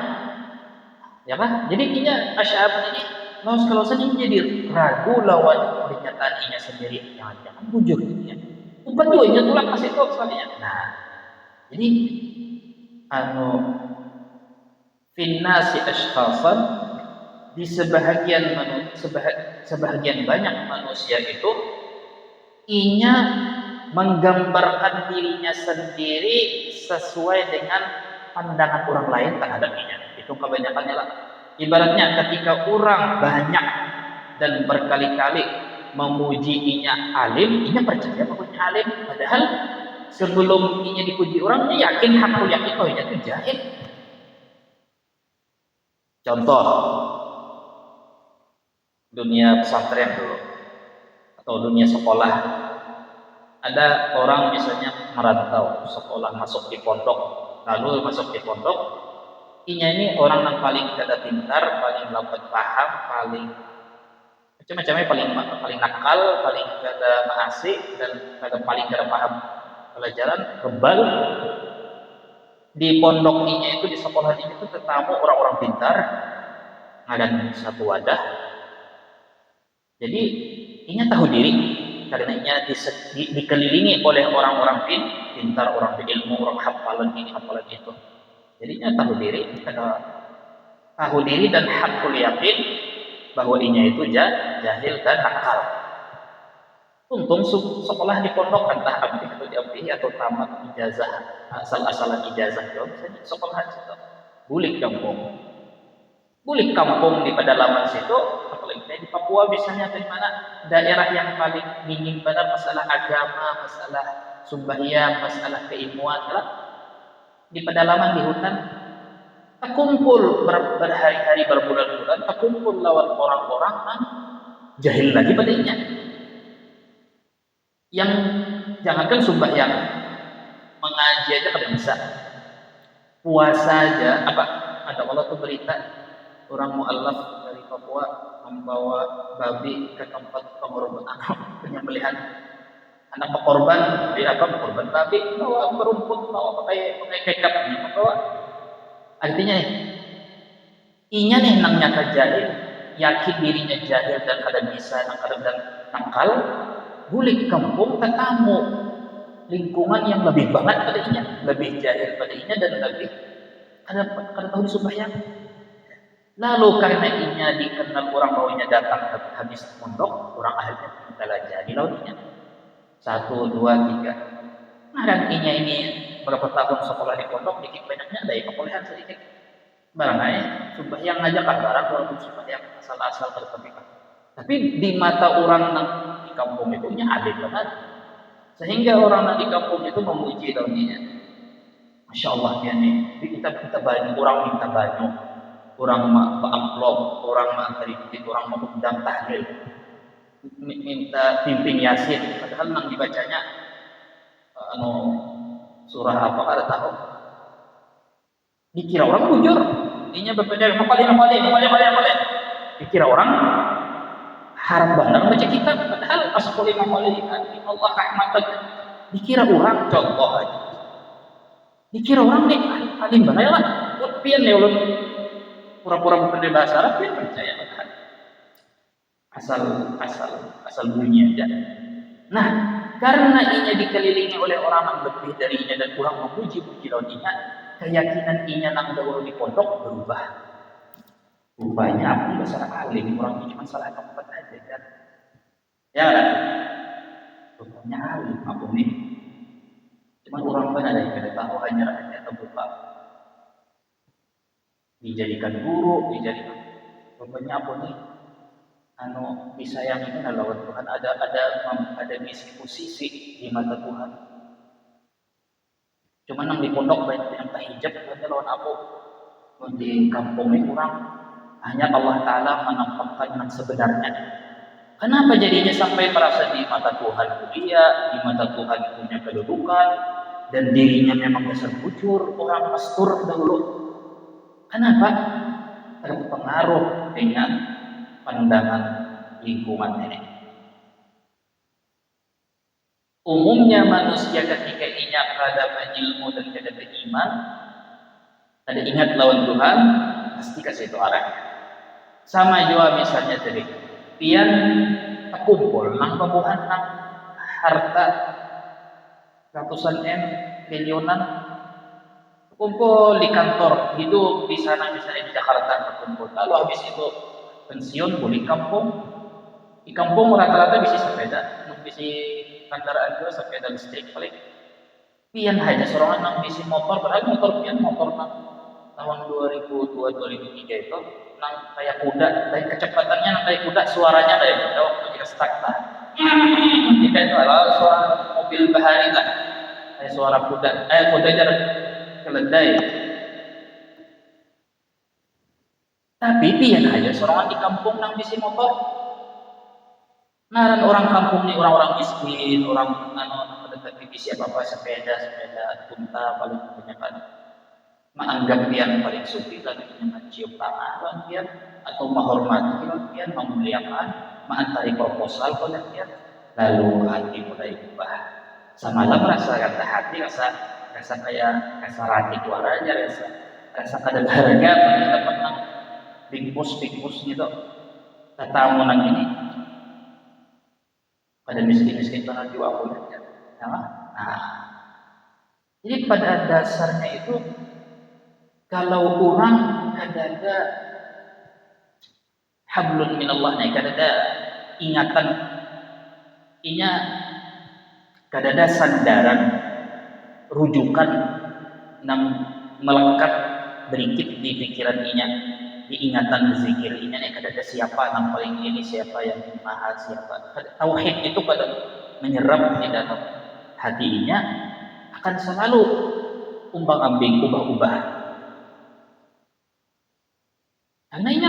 Ya kan? Jadi inya Asy'ab ini lawas-lawasan ini jadi ragu lawan pernyataannya sendiri. Jangan bujur gitu ya. Umpat juga inya tulang kasih tahu soalnya. Nah, jadi finnasi asykhasan, di sebahagian banyak manusia itu inya menggambarkan dirinya sendiri sesuai dengan pandangan orang lain terhadap inya. Itu kebanyakannya lah. Ibaratnya ketika orang banyak dan berkali-kali memuji inya alim, inya percaya bahwa inya alim. Padahal sebelum inya dipuji orang, inya yakin, hakul yakin bahwa inya itu jahil. Contoh, dunia pesantren dulu atau dunia sekolah, ada orang misalnya merantau sekolah masuk di pondok, lalu masuk di pondok, inya ini orang yang paling kada pintar, paling lambat paham, paling macam-macamnya, paling nakal, paling kada asik, dan paling kada paham pelajaran, kebal. Di pondok inya itu, di sekolah inya itu tetamu orang-orang pintar, ngadan satu wadah. Jadi inya tahu diri karena inya dikelilingi oleh orang-orang pintar, orang berilmu, orang hafalan ini, hafalan itu. Jadi inya tahu diri dan hakul yakin bahwa inya itu jahil dan nakal. Untung sekolah di pondok entah ambil atau diambil atau tamat ijazah, asal-asalan ijazah jauh saja sekolah situ. Bulik kampung di pedalaman situ, apalagi di Papua misalnya, di mana daerah yang paling minim pada masalah agama, masalah sembahyang, masalah keilmuan adalah di pedalaman, di hutan. Terkumpul berhari-hari, berbulan-bulan, terkumpul lawan orang-orang jahil lagi padanya. Yang jangankan sembahyang, mengaji aja kada bisa. Puasa aja, ada Allah tuh berita orang mu'allaf dari Papua membawa babi ke tempat penyembelihan anak pekorban, pekorban babi, bawa berumput, bawa pakai kecap, bawa. Artinya inya nih nang nyata jahil, yakin dirinya jahil dan kada bisa, dan nakal, bulik kampung tetamu lingkungan yang lebih banget pada inya, lebih jahil pada inya, dan lebih kada tahu sembahyang. Lalu karena inya dikenal orang bawahnya datang habis mondok, orang akhirnya mentelajah di lautnya 1, 2, 3. Nah, dan inya ini berapa tahun sekolah di pondok, dikit banyaknya ada yang kepolehan sedikit. Barangkali sembahyang aja kan, barang walaupun sembahyang asal-asal terpikir. Tapi di mata orang di kampung itu nya alim banget. Sehingga orang di kampung itu memuji daunnya. Masya Allah dia nih. Kita banyak orang minta banyak. Orang amplop, orang kritik, orang undang tahlil, minta pimpin yasin, padahal nang dibacanya surah apa kada tahu. Dikira orang bujur, inya berpendek mapalin. Dikira orang harap banget baca kitab, padahal asqul mapalin Allah rahmatan. Dikira orang contoh aja. Dikira orang nih alim banget lah, pian ya ulun. Pura-pura berpendek bahasa Arab, dia percaya kan? Asal bunyi aja. Nah, karena inya dikelilingi oleh orang yang lebih darinya dan kurang memuji-puji lawan inya, keyakinan inya nang dahulu di pondok berubah. Rupanya aku nggak salah alim, orangnya cuma salah tempat aja kan. Ya kan? Rupanya alim aku nih. Cuma orang kan ada yang tidak tahu hanya terbuka. Dijadikan guru, dijadikan. Rupanya aku nih disayangi kan lawan Tuhan, ada misi posisi di mata Tuhan. Cuma nang di pondok banyak yang tahijab katanya lawan aku. Di kampung ini kurang, hanya Allah Ta'ala menampakkan yang sebenarnya. Kenapa jadinya sampai merasa di mata Tuhan mulia, di mata Tuhan punya kedudukan, dan dirinya memang dasar bujur, orang pastur dahulu. Kenapa? Terpengaruh dengan pandangan lingkungan ini. Umumnya manusia ketika inya kada ilmu dan kada beriman, ada ingat lawan Tuhan, pasti kasih itu arahnya. Sama juga misalnya tadi, pian kumpul nang pembuhan nang harta ratusan M, triliunan, kumpul di kantor, hidup di sana misalnya di Jakarta berkumpul. Lalu habis itu pensiun boleh kampung. Di kampung rata-rata bisa sepeda, bisa kendaraan juga sepeda listrik paling. Pian aja seorang nang bisa motor, padahal motor pian motor nang tahun 2002-2003 itu nang kayak kuda, dan kecepatannya nang kayak kuda, suaranya kayak kuda waktu kita start lah. Jika itu adalah suara mobil bahari lah, kayak suara kuda, kuda jarak keledai. Tapi pian aja seorang di kampung nang bisa motor. Ngaran orang kampung ini orang-orang miskin, orang mendekat divisi apa sepeda unta paling kebanyakan menganggap dia paling suci lagi mencium tangan dia atau menghormati dia, memuliakan, mengantari proposal pada dia, lalu hati mulai berubah. Samalah merasa kata hati rasa kayak rati keluar aja, rasa kada harga kita pernah big boss gitu katamu nang ini pada miskin tanah jiwa aku ya. Jadi pada dasarnya itu kalau orang ada hablun minallah nih, ada ingatan, inya ada sandaran, rujukan yang melekat berikit di pikiran inya, di ingatan zikir inya nih, ada siapa yang paling ini, siapa yang maha, siapa. Tauhid itu pada menyerap di dalam hatinya akan selalu umbang-ambing, ubah-ubah. Karena ini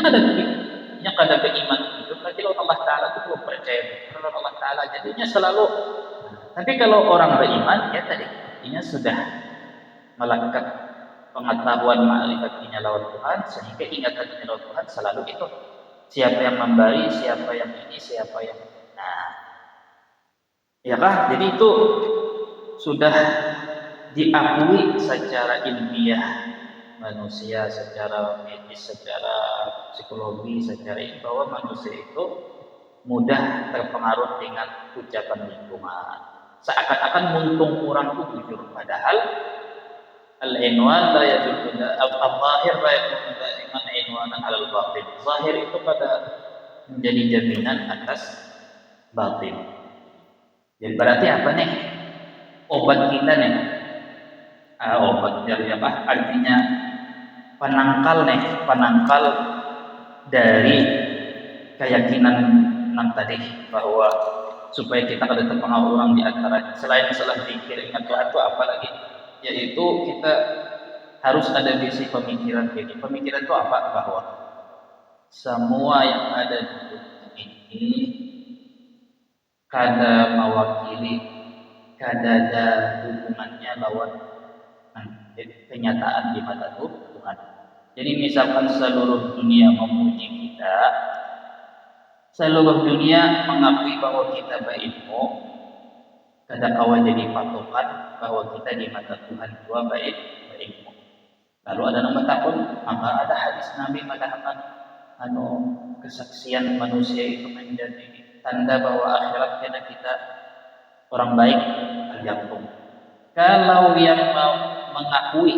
kada beriman itu berarti Allah Ta'ala itu belum percaya kalau Allah Ta'ala, jadinya selalu. Tapi kalau orang beriman ya tadi artinya sudah melekat pengetahuan ma'rifatnya lawan Tuhan, sehingga ingatannya lawan Tuhan selalu itu siapa yang memberi, siapa yang ini, siapa yang ya kah? Jadi itu sudah diakui secara ilmiah manusia, secara medis, secara psikologi, secara ini bahwa manusia itu mudah terpengaruh dengan ucapan lingkungan. Seakan-akan muntung orang itu jujur, padahal al-inwan la yadullu al-zahir la yadullu iman inwanan alal batin. Zahir itu pada menjadi jaminan atas batin. Jadi berarti apa nih? Obat kita nih. Obat dari apa? Artinya penangkal dari keyakinan yang tadi, bahwa supaya kita kada terpengaruh orang di antara selain masalah pikir ingat Tuhan itu apa lagi, yaitu kita harus ada visi pemikiran ini. Pemikiran itu apa? Bahwa semua yang ada di dunia ini kada mewakili, kada ada hubungannya lawan kenyataan di mata Tuhan. Jadi misalkan seluruh dunia memuji kita, seluruh dunia mengakui bahwa kita berilmu, kada kawan jadi patokan bahwa kita di mata Tuhan juga berilmu. Lalu ada nama takun, maka ada hadis Nabi mengatakan kesaksian manusia itu menjadi tanda bahwa akhirat kita orang baik tergantung. Kalau yang mau mengakui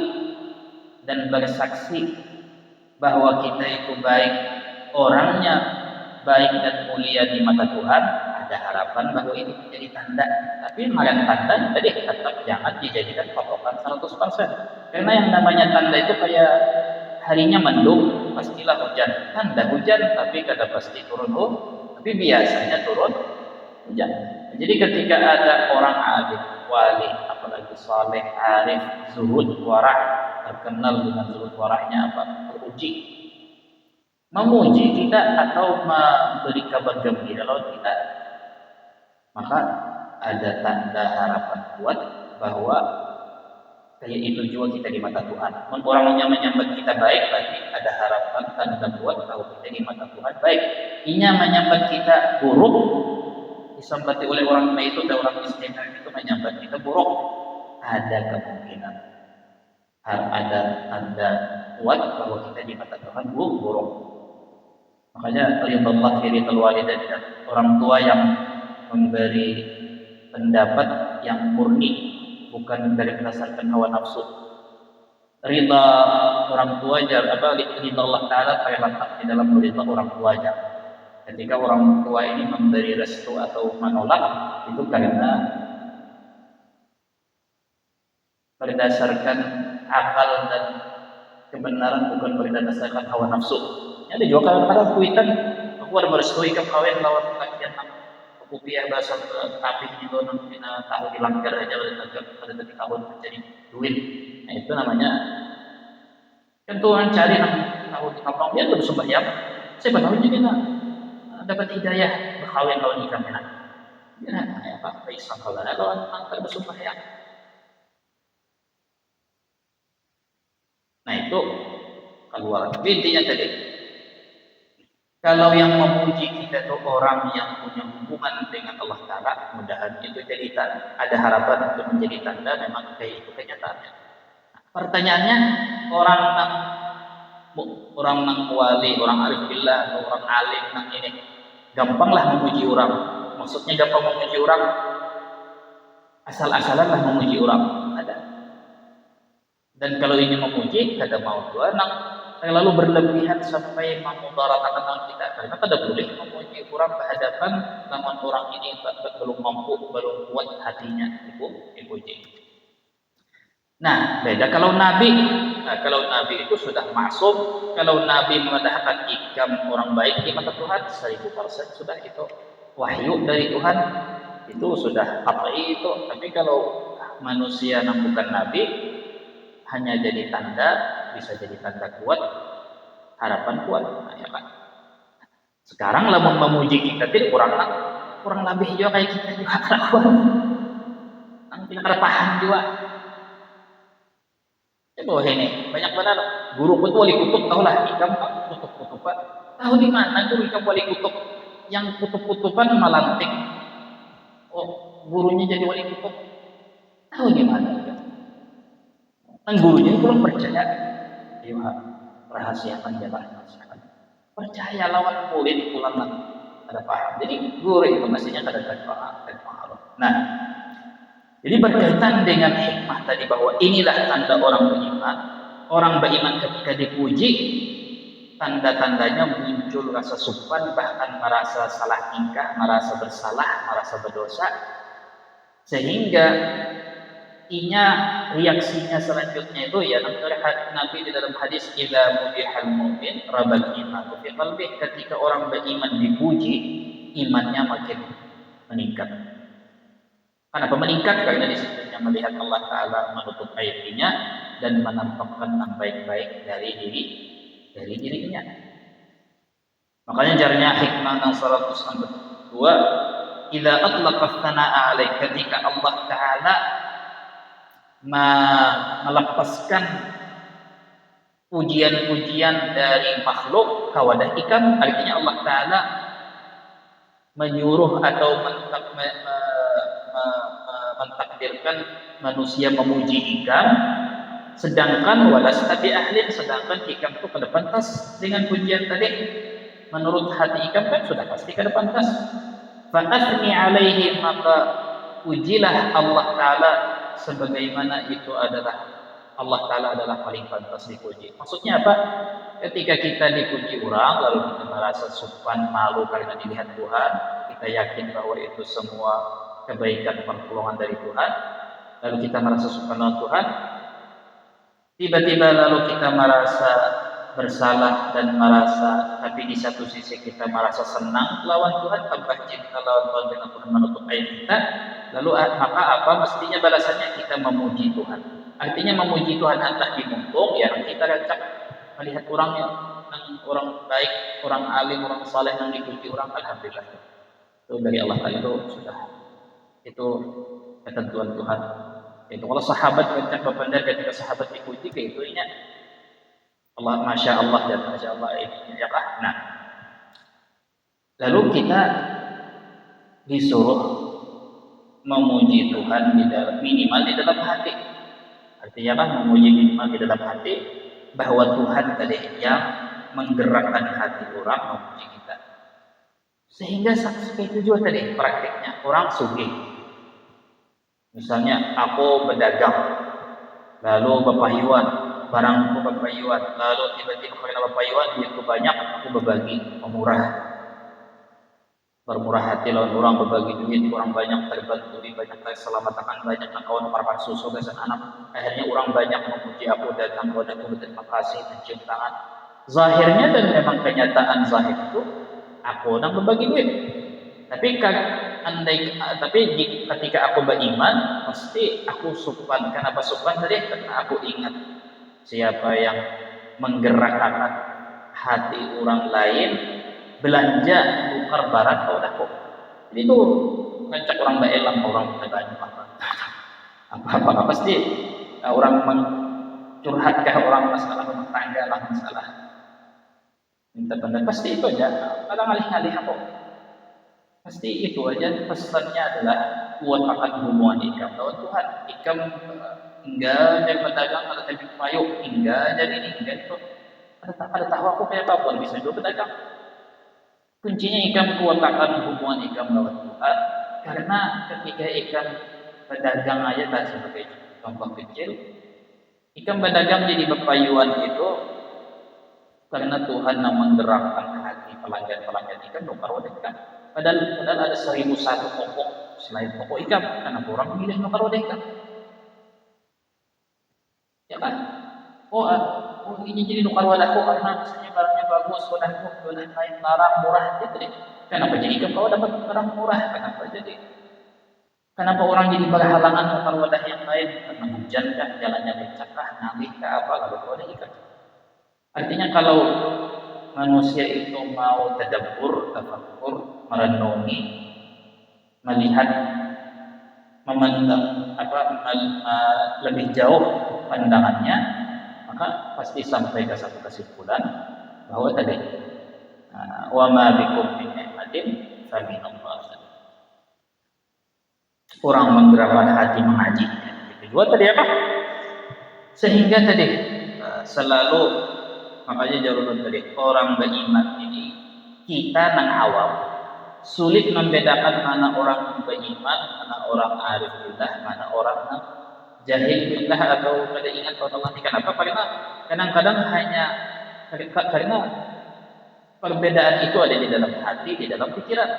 dan bersaksi bahwa kita itu baik, orangnya baik dan mulia di mata Tuhan, ada harapan bahwa ini menjadi tanda. Tapi malah tanda tadi tetap jangan dijadikan patokan 100%. Karena yang namanya tanda itu kayak harinya mendung, pastilah hujan. Tanda hujan, tapi kada pasti turun tapi biasanya turun hujan. Jadi ketika ada orang alim, wali, apalagi saleh, arif, zuhud, wara', terkenal dengan zuhud warahnya apa? Teruji, memuji kita atau memberi kabar gembira lawan kita, maka ada tanda harapan kuat bahwa kayak itu juga kita di mata Tuhan. Orangnya menyambat kita baik, berarti ada harapan tanda kuat bahwa kita di mata Tuhan baik. Inya menyambat kita buruk, disambati oleh orang itu dan orang istimewa itu menyambat kita buruk, ada kemungkinan ada tanda kuat bahwa kita di mata Tuhan buruk. Makanya ridallah fi ridal walidain, orang tua yang memberi pendapat yang murni, bukan dari berdasarkan hawa nafsu. Ridha orang tua ridha Allah Ta'ala terletak di dalam ridha orang tua aja. Ketika orang tua ini memberi restu atau menolak, itu karena berdasarkan akal dan kebenaran, bukan berdasarkan hawa nafsu. Ada juga kadang-kadang kuitan, aku ada merestui ke kawin lawan kajian aku piah bahasa tapi itu nanti tahu dilanggar aja pada tadi tahun menjadi duit. Nah itu namanya kan Tuhan cari tahu di kampung dia terus sembahyang. Saya tahu jadi dapat hidayah berkawin lawan ikan enak. Ya apa Islam kalau ada lawan angkat bersembahyang. Nah itu keluar. Intinya tadi, kalau yang memuji kita itu orang yang punya hubungan dengan Allah Ta'ala, mudahan itu jadi ada harapan untuk menjadi tanda memang kayak itu kenyataannya. Nah, pertanyaannya, orang nang wali, orang arif billah, atau orang alim nang ini, gampanglah memuji orang. Maksudnya gampang memuji orang, asal-asalan lah memuji orang. Ada. Dan kalau ini memuji, kada mau dua nang lalu berlebihan sampai memudaratakan kita, karena kada boleh memuji orang berhadapan namun orang ini belum mampu, belum kuat hatinya dipuji. Nah, beda kalau Nabi. Nah, kalau Nabi itu sudah masuk, kalau Nabi memandahkan ikam orang baik di mata Tuhan 1000% sudah itu wahyu dari Tuhan, itu sudah apa itu. Tapi kalau manusia yang bukan Nabi, hanya jadi tanda, bisa jadi tanda kuat, harapan kuat. Nah, ya kan? Sekarang lamun memuji kita tidak kurang lebih juga kayak kita juga kelakuan. Kita kada paham juga. Coba ini banyak benar guru pun wali kutub tahulah ikam kutub Pak. Tahu di mana guru ikam wali kutub yang kutub-kutuban malantik. Oh, gurunya jadi wali kutub. Tahu di mana ikam? Kan gurunya belum percaya, dia rahasiakan jalan rahasiakan. Percaya lawan murid pulang ada paham. Jadi guru itu mestinya ada paham. Nah, jadi berkaitan dengan hikmah tadi bahwa inilah tanda orang beriman. Orang beriman ketika dipuji, tanda-tandanya muncul rasa sopan, bahkan merasa salah tingkah, merasa bersalah, merasa berdosa, sehingga reaksinya selanjutnya itu ya Nabi di dalam hadis idza mudihal mu'min rabal iman fi qalbi, ketika orang beriman dipuji imannya makin meningkat. Kenapa meningkat? Karena di situ melihat Allah Ta'ala menutup aibnya dan menampakkan yang baik-baik dari dirinya. Makanya jarnya hikmah yang 102 idza atlaqa tsana'a alaik, ketika Allah Ta'ala melepaskan pujian-pujian dari makhluk kawadah ikam, artinya Allah Ta'ala menyuruh atau mentakdirkan manusia memuji ikam, sedangkan walasta bi ahlin, sedangkan ikam itu kada pantas dengan pujian tadi. Menurut hati ikam kan sudah pasti kada pantas. Fa athni alaihi, maka pujilah Allah Ta'ala sebagaimana itu adalah Allah Ta'ala adalah paling pantas dipuji. Maksudnya apa? Ketika kita dipuji orang, lalu kita merasa sopan, malu karena dilihat Tuhan, kita yakin bahwa itu semua kebaikan pertolongan dari Tuhan, lalu kita merasa sopan dengan Tuhan, tiba-tiba lalu kita merasa bersalah dan merasa, tapi di satu sisi kita merasa senang lawan Tuhan, tambah cinta lawan Tuhan dengan Tuhan menutup aib kita, lalu maka apa mestinya balasannya? Kita memuji Tuhan. Artinya memuji Tuhan entah di mumpung, ya kita rancak melihat orang yang orang baik, orang alim, orang saleh yang dipuji orang, alhamdulillah. Itu dari Allah Ta'ala, itu sudah, itu ketentuan Tuhan. Itu kalau sahabat rancak berpandang ketika sahabat dipuji, kayak itu ini Allah, masya Allah dan masya Allah ini ya kah? Nah, lalu kita disuruh memuji Tuhan di dalam, minimal di dalam hati. Artinya kan memuji minimal di dalam hati, bahwa Tuhan tadi yang menggerakkan hati orang memuji kita. Sehingga seperti itu juga tadi praktiknya orang sugih. Misalnya aku berdagang, lalu bapayuan, barangku bapayuan, lalu tiba-tiba karena bapayuan duitku banyak, aku berbagi, memurah. Bermurah hati lawan orang, berbagi duit, orang banyak terbantu, banyak terselamatkan, banyak kawan parapan susu kesan anak. Akhirnya orang banyak memuji aku, datang kepada aku berterima kasih, mencium tangan. Zahirnya dan memang kenyataan zahir itu aku sedang berbagi duit. Tapi ketika aku beriman, pasti aku sopan. Kenapa sopan tadi? Karena aku ingat siapa yang menggerakkan hati orang lain belanja tukar barang kau dah kok. Jadi itu ngecek orang baelang, orang banyak apa pasti orang mencurhatkah orang masalah rumah tangga lah, masalah minta pendapat, pasti itu aja. Kadang alih-alih apa? Pasti itu aja. Pesannya adalah buat akan hubungan ikam lawan Tuhan. Ikam enggak jadi pedagang atau jadi payung, enggak jadi ini, enggak itu. Ada tahu aku kayak apa pun bisa juga pedagang. Kuncinya ikam kuatakan hubungan ikam lawan Tuhan, karena ketika ikam berdagang aja tak sebagai contoh kecil, ikam berdagang jadi bepayuan itu karena Tuhan yang menggerakkan hati pelanggan ikam nukar wadah ikam. Padahal ada 1001 pokok selain pokok ikam, karena orang memilih nukar wadah ikam. Ya kan? Oh ini jadi nukar wadahku karena misalnya barangnya bagus, wadahku lain larang murah gitu deh. Kenapa jadi kau dapat barang murah? Kenapa orang jadi berhalangan nukar wadah yang lain? Karena hujan kah, jalannya becak kah, ngalih kah, apa lalu wadah ikan. Artinya kalau manusia itu mau tadabbur, tafakkur, merenungi, melihat, memandang lebih jauh pandangannya, maka pasti sampai ke satu kesimpulan bahwa tadi wa ma bikum min ni'matin fa min Allah. Orang menggerakkan hati mengaji. Itu juga tadi apa? Sehingga tadi selalu, makanya jauh tadi orang beriman ini kita nang awam sulit membedakan mana orang beriman, mana orang arif billah, mana orang jahil billah atau kada ingat Allah. Kenapa? Karena kadang-kadang karena perbedaan itu ada di dalam hati, di dalam pikiran.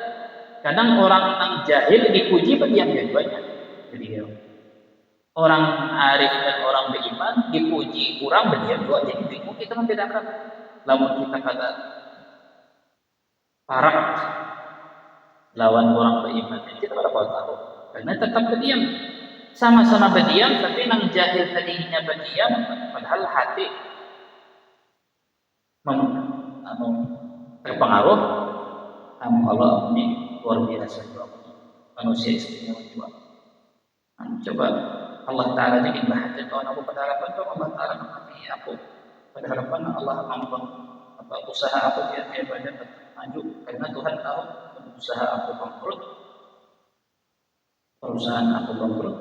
Kadang orang yang jahil dipuji berdiam banyak. Jadi orang arif dan orang beriman dipuji kurang berdiam juga. Jadi bingung kita membedakan. Lamun kita kata parak lawan orang beriman, kita pada tahu. Karena tetap berdiam. Sama-sama berdiam, tapi nang jahil tadinya berdiam, padahal hati terpengaruh. Allah ini luar biasa juga. Manusia istimewa juga. Coba Allah Ta'ala jadi bahagia kawan aku pada harapan itu Allah Ta'ala mengerti aku pada harapan Allah mampu usaha aku biar banyak maju, karena Tuhan tahu usaha aku bangkrut, perusahaan aku bangkrut,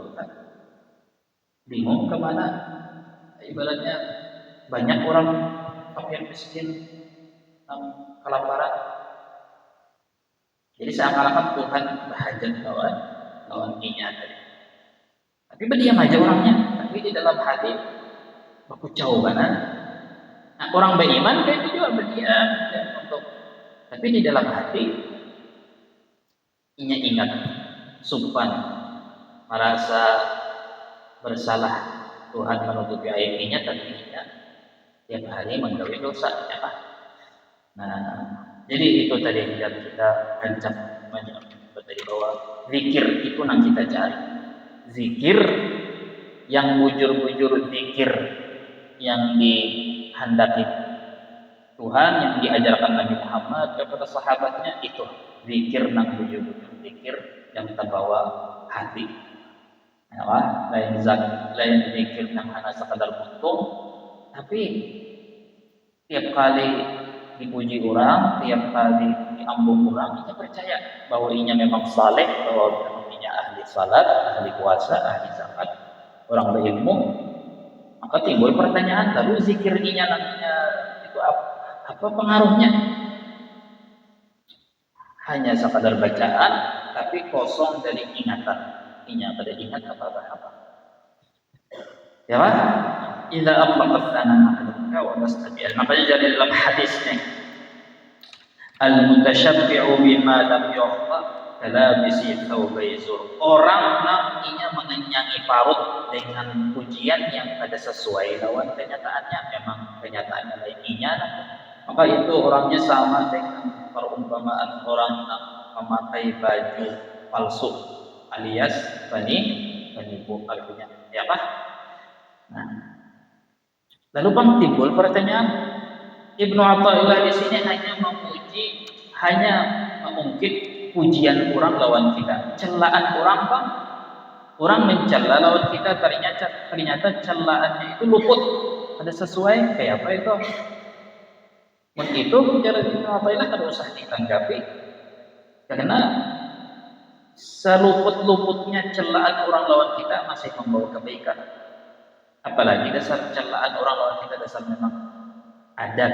bingung kemana. Ibaratnya banyak orang fakir miskin, kelaparan. Jadi seakan-akan Tuhan berhajat lawan inya tadi. Tapi berdiam aja orangnya. Tapi di dalam hati berkucau kanan. Nah, orang beriman kayak itu juga berdiam dan untuk, tapi di dalam hati inya ingat supan, merasa bersalah, Tuhan menutupi aibnya, tapi inya tiap hari menggawe dosa, ya Pak. Nah, jadi itu tadi yang kita ancam tadi bahwa zikir itu yang kita cari. Zikir yang bujur-bujur zikir yang dihendaki Tuhan, yang diajarkan Nabi Muhammad kepada sahabatnya, itu zikir nang bujur-bujur, zikir yang terbawa hati. Ya, lain zikir yang hanya sekadar untung, tapi tiap kali dipuji orang, tiap kali diambung orang, kita percaya bahwa inya memang saleh, bahwa memang inya ahli salat, ahli puasa, ahli zakat, orang berilmu. Maka timbul pertanyaan, lalu zikir inya nantinya itu apa pengaruhnya? Hanya sekadar bacaan, tapi kosong dari ingatan. Inya pada ingat apa-apa. Ya Pak? Idza atlaqat sana wa nastabi'al. Makanya jadi dalam hadisnya, al-mutashabbi'u bima lam yuhta kalabisi thawbai zur. Orang inya mengenyangi parut dengan pujian yang ada sesuai lawan kenyataannya. Memang kenyataannya lain inya, maka itu orangnya sama dengan perumpamaan orang yang memakai baju palsu alias penipu artinya, ya Pak? Nah, lalu Bang timbul pertanyaan, Ibnu Athaillah di sini hanya mengungkit pujian orang lawan kita, celaan orang Bang. Orang mencela lawan kita, ternyata celaannya itu luput, ada sesuai kayak apa itu? Begitu bicara Ibnu Athaillah tidak usah ditanggapi, karena seluput-luputnya celaan orang lawan kita masih membawa kebaikan. Apalagi dasar celaan orang lawan kita dasar memang ada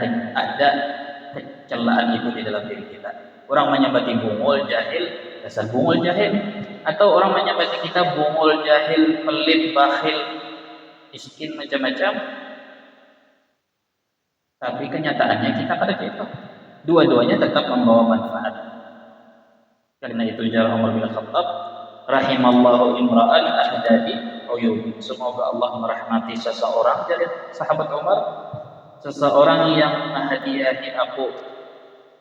kecelaan itu di dalam diri kita. Orang menyebati bungul jahil, dasar bungul jahil. Atau orang menyebati kita bungul jahil, pelit, bakhil, miskin, macam-macam. Tapi kenyataannya kita pada itu. Dua-duanya tetap membawa manfaat. Karena itu jalan Umar bin Khattab, rahimallahu imra'an ahdadi uyubi. Semoga Allah merahmati seseorang, dari sahabat Umar, seseorang yang menghadiahi aku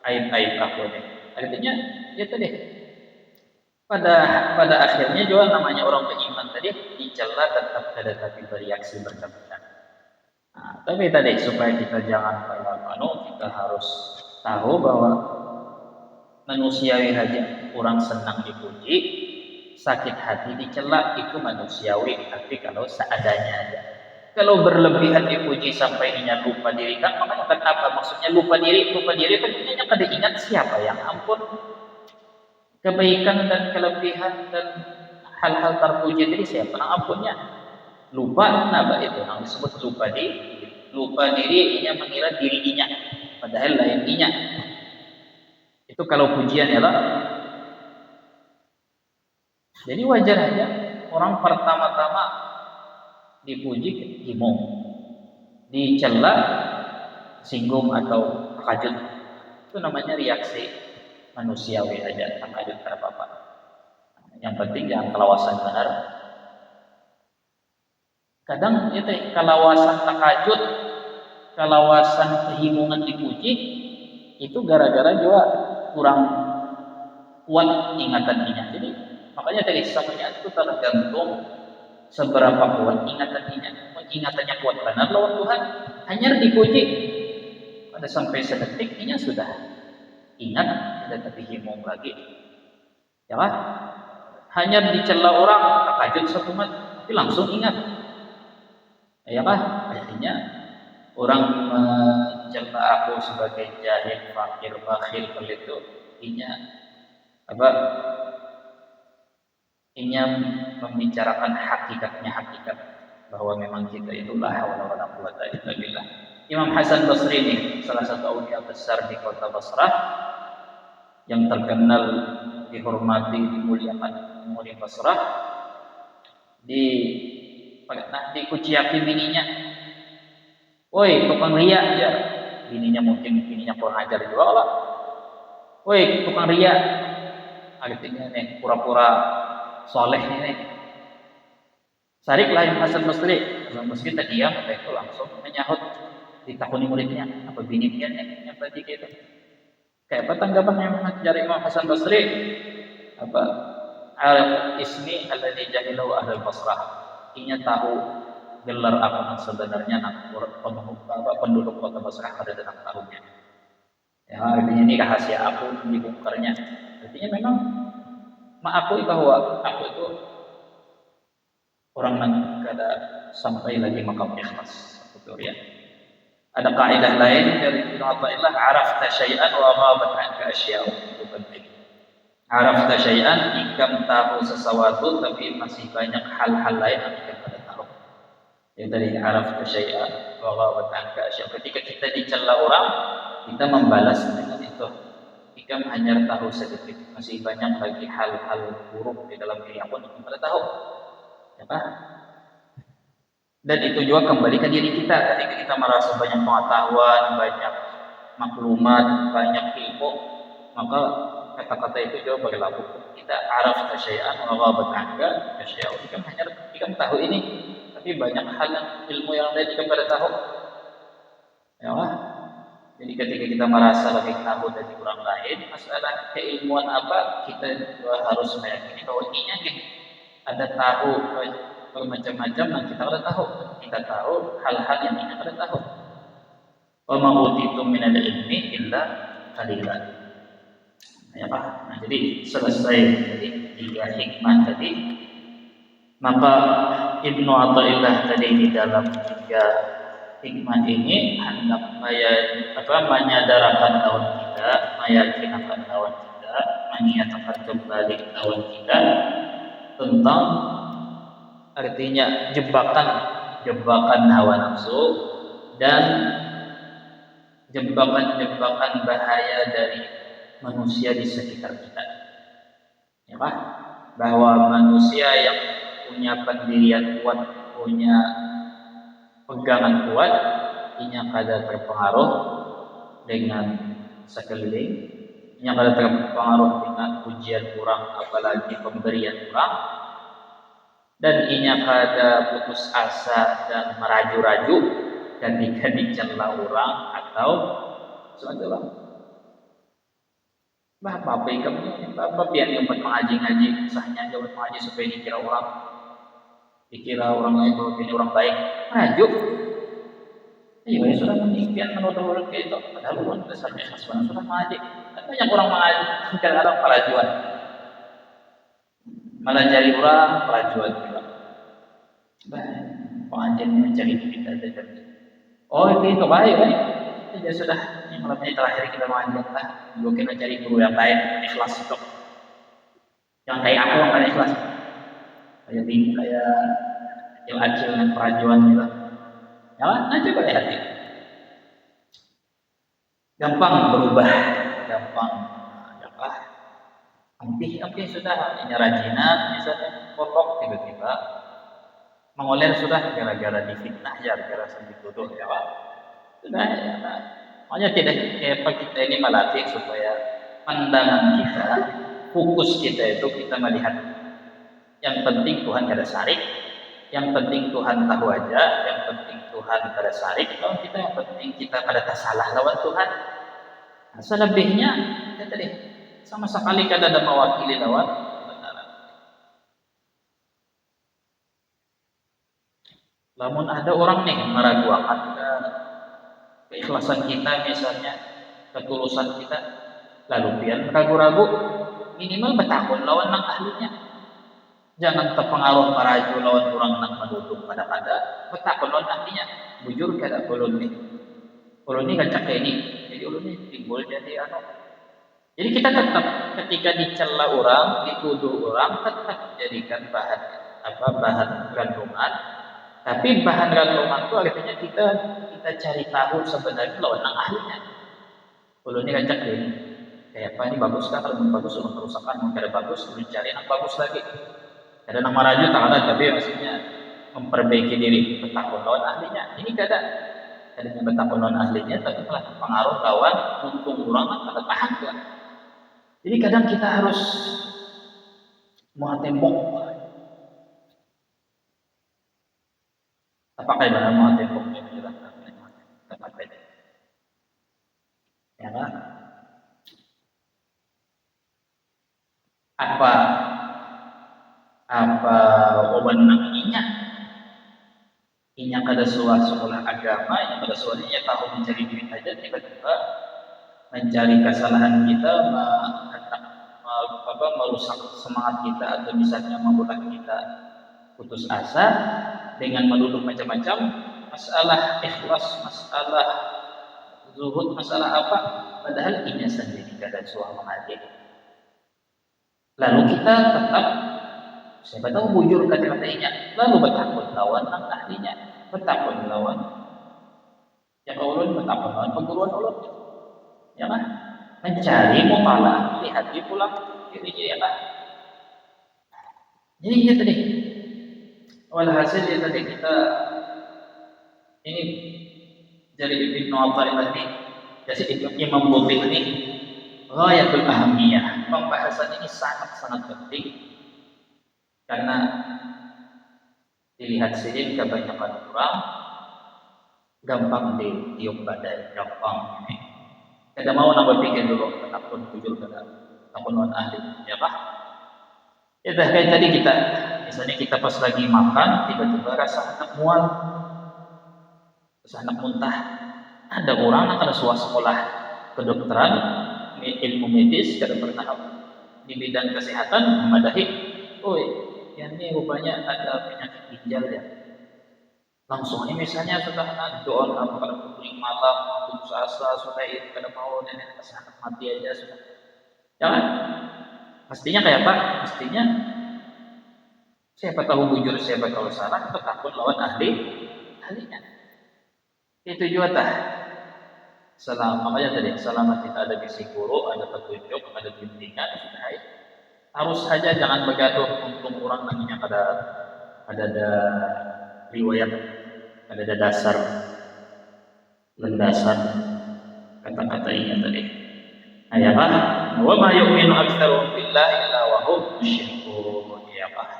aib-aib aku deh. Artinya itu deh. Pada akhirnya juga namanya orang beriman tadi dicela tetap ada, tapi bereaksi berkata. Nah, tapi tadi supaya kita jangan kita harus tahu bahwa manusiawi saja orang senang dipuji, sakit hati dicela itu manusiawi, tapi kalau seadanya aja. Kalau berlebihan dipuji sampai inya lupa diri, kan makanya kan apa maksudnya lupa diri kan inya kada ingat siapa yang ampun kebaikan dan kelebihan dan hal-hal terpuji tadi siapa yang ampunnya. Lupa naba itu yang disebut lupa diri inya mengira diri inya padahal lain inya. Itu kalau pujian ya lah. Jadi wajar aja orang pertama-tama dipuji himung, dicela, singgung atau takajud. Itu namanya reaksi manusiawi aja, takajud karena apa-apa. Yang penting jangan kelawasan benar. Kadang itu kelawasan takajud, kelawasan kehimungan dipuji, itu gara-gara juga kurang kuat ingatannya. Jadi makanya tadi samanya itu tergantung seberapa kuat ingatannya. Ingatannya kuat benar lawan Tuhan, hanya dipuji pada sampai sedetik ini sudah ingat, tidak terhimung lagi. Ya kan? Hanya dicela orang takajud satu mat, tapi langsung ingat. Ya kan? Artinya orang mencela aku sebagai jahil, fakir, bakhil, pelit itu inya membicarakan hakikat bahwa memang kita itu la haula wala quwata illa billah. Imam Hasan Basri ini salah satu aulia besar di kota Basrah yang terkenal, dihormati, dimuliakan di Basrah. Dikuciaki bininya, Woi tukang ria ya, bininya kurang ajar juga lah. Woi tukang ria, artinya nih pura-pura soleh nih. Sarik lain Hasan Basri. Hasan Basri terdiam, itu langsung menyahut ditakuni muridnya, apa bini dia nih yang tadi gitu. Kayak apa tanggapan yang dari Imam Hasan Basri? Apa al ismi alladzi jahilahu ahlul Basrah. Inya tahu gelar apa yang sebenarnya penduduk kota Basrah pada datang tahunnya. Ya, artinya ini rahasia aku dibongkarnya. Artinya memang mengakui bahwa aku itu orang yang kada sampai lagi makam ikhlas. Betul ya. Ada kaidah lain dari Ibnu Athaillah, arafta syai'an wa ghabat anka asya'u. Itu penting. Arafta syai'an, ikam tahu sesuatu tapi masih banyak hal-hal lain yang ikam kada tahu. Ya dari arafta syai'an wa ghabat anka asya'u. Ketika kita dicela orang, kita membalas dengan itu. Ikam hanya tahu sedikit, masih banyak lagi hal-hal buruk di dalam diri aku yang kita tahu. Ya kan? Dan itu juga kembali ke diri kita. Ketika kita merasa banyak pengetahuan, banyak maklumat, banyak ilmu, maka kata-kata itu juga berlaku. Kita araf tasyai'an wa ghabat anka asya'u. Ikam tahu ini, tapi banyak hal yang ilmu yang lain ikam pada tahu. Ya kan? Jadi ketika kita merasa lebih tahu dari orang lain, masalah keilmuan apa, kita juga harus meyakini bahwa ini ada tahu bermacam-macam yang kita sudah tahu. Kita tahu hal-hal yang kita sudah tahu. Wa ma utitu minal ilmi illa qalilan. Ya Pak. Nah, jadi selesai dari 3 hikmah tadi, maka Ibnu Athaillah tadi di dalam 3 hikmah ini hendak menyadarkan lawan kita, meyakinkan lawan kita, menyatakan kembali lawan kita tentang artinya jebakan hawa nafsu dan jebakan bahaya dari manusia di sekitar kita. Ya Pak, bahwa manusia yang punya pendirian kuat, punya pegangan kuat, inya kada terpengaruh dengan sekeliling, inya kada terpengaruh dengan pujian orang, apalagi pemberian orang, dan inya kada putus asa dan meraju-raju ketika dicela orang atau suatu orang. Apa kamu apa biar yang mengaji sahnya jangan mengaji supaya dikira orang lain bahwa ini orang baik, maju. Iya, sudah menipian menuduh orang kayak itu, padahal orang dasarnya ikhlas sudah mengaji. Banyak orang mengaji, bukan orang pelajuan, malah cari orang pelajuan juga. Pengajian mencari duit aja. Oh itu baik. Ya sudah, ini malam ini terakhir kita mengaji lah. Juga kita cari guru yang baik, ikhlas itu. Yang kayak aku yang kan ikhlas. Kayak yang acil dan perajuan gitu. Ya, coba lihat ya. Gampang berubah, gampang Ampi sudah ini rajinan, misalnya pokok tiba-tiba mengoler sudah gara-gara difitnah ya, gara-gara dituduh ya Pak. Sudah ya Pak. Makanya tidak kayak kita ini melatih supaya pandangan kita, fokus kita itu kita melihat yang penting Tuhan kada sarik, yang penting Tuhan tahu aja, yang penting Tuhan kada sarik. Kalau kita yang penting kita kada salah lawan Tuhan. Nah, selebihnya ya tadi sama sekali kada ada mewakili lawan kebenaran. Namun ada orang nih meragukan keikhlasan kita, misalnya ketulusan kita, lalu dia ragu-ragu, minimal bertakun lawan nang ahlinya. Jangan terpengaruh maraju lawan orang nang menuduh pada bertakun lawan ahlinya. Bujur kada ulun ini ngacak ini, jadi ulun ini timbul jadi Jadi kita tetap ketika dicela orang, dituduh orang, tetap jadikan bahan renungan. Tapi bahan renungan itu artinya kita cari tahu sebenarnya lawan nang ahlinya. Kalau ini ngacak ini, kayak apa ini bagus kan? Kalau bagus untuk kerusakan, mau kada bagus, ulun cari yang bagus lagi. Ada nang maraju tak ada, tapi maksudnya memperbaiki diri, bertakun lawan ahlinya. Ini kada. tadinya betapa non ahlinya tapi telah terpengaruh lawan untung orang pada paham kan. Jadi kadang kita harus mau tembok apa kayak mana mau tembok yang menjelaskan apa kayak ya kan? Apa apa wewenang inya kada sekolah agama yang pada soalnya tahu mencari duit aja tiba-tiba mencari kesalahan kita merusak semangat kita atau misalnya membuat kita putus asa dengan menuduh macam-macam masalah ikhlas, masalah zuhud, masalah apa padahal inya sendiri kada suah mengaji. Lalu kita tetap siapa tahu bujur kata-katanya, lalu bertakun lawan ang ahlinya, bertakun lawan ya ulun, bertakun lawan perguruan ulun, ya kan? Mencari mupalah di hati pulang jadi ya kan? Jadi ya tadi, walhasil ya tadi kita ini dari Ibnu Athaillah ini, jadi Imam Bukhari ini, ghayatul ahamiyah, pembahasan ini sangat-sangat penting. Karena dilihat sini kebanyakan orang gampang ditiup badai, gampang ini. Kada mau nak berpikir dulu, takut jujur kada, takut non ahli, ya pak. Ya dah kayak tadi kita, misalnya kita pas lagi makan, tiba-tiba rasa hendak mual, rasa hendak muntah. Ada orang yang kada suah sekolah kedokteran, ilmu medis, kada pernah di bidang kesehatan, memadahi, yang ini rupanya ada penyakit ginjal ya. Langsung ini misalnya sudah doa apa kalau pulang malam, putus asa, sudah itu kada mau nenek kesehatan mati aja sudah. Jangan. Pastinya kayak apa? Pastinya siapa tahu bujur, siapa tahu salah, itu takut lawan ahlinya. Itu juga tah. Makanya tadi selama kita ada bisi guru, ada petunjuk, ada bimbingan, sudah itu. Harus saja jangan bergaduh untung orang namanya ada riwayat, ada dasar landasan kata-kata ini tadi. Ayat wa ma yu'minu aktsaruhum billahi illa wa hum musyrikun. Ya Pak.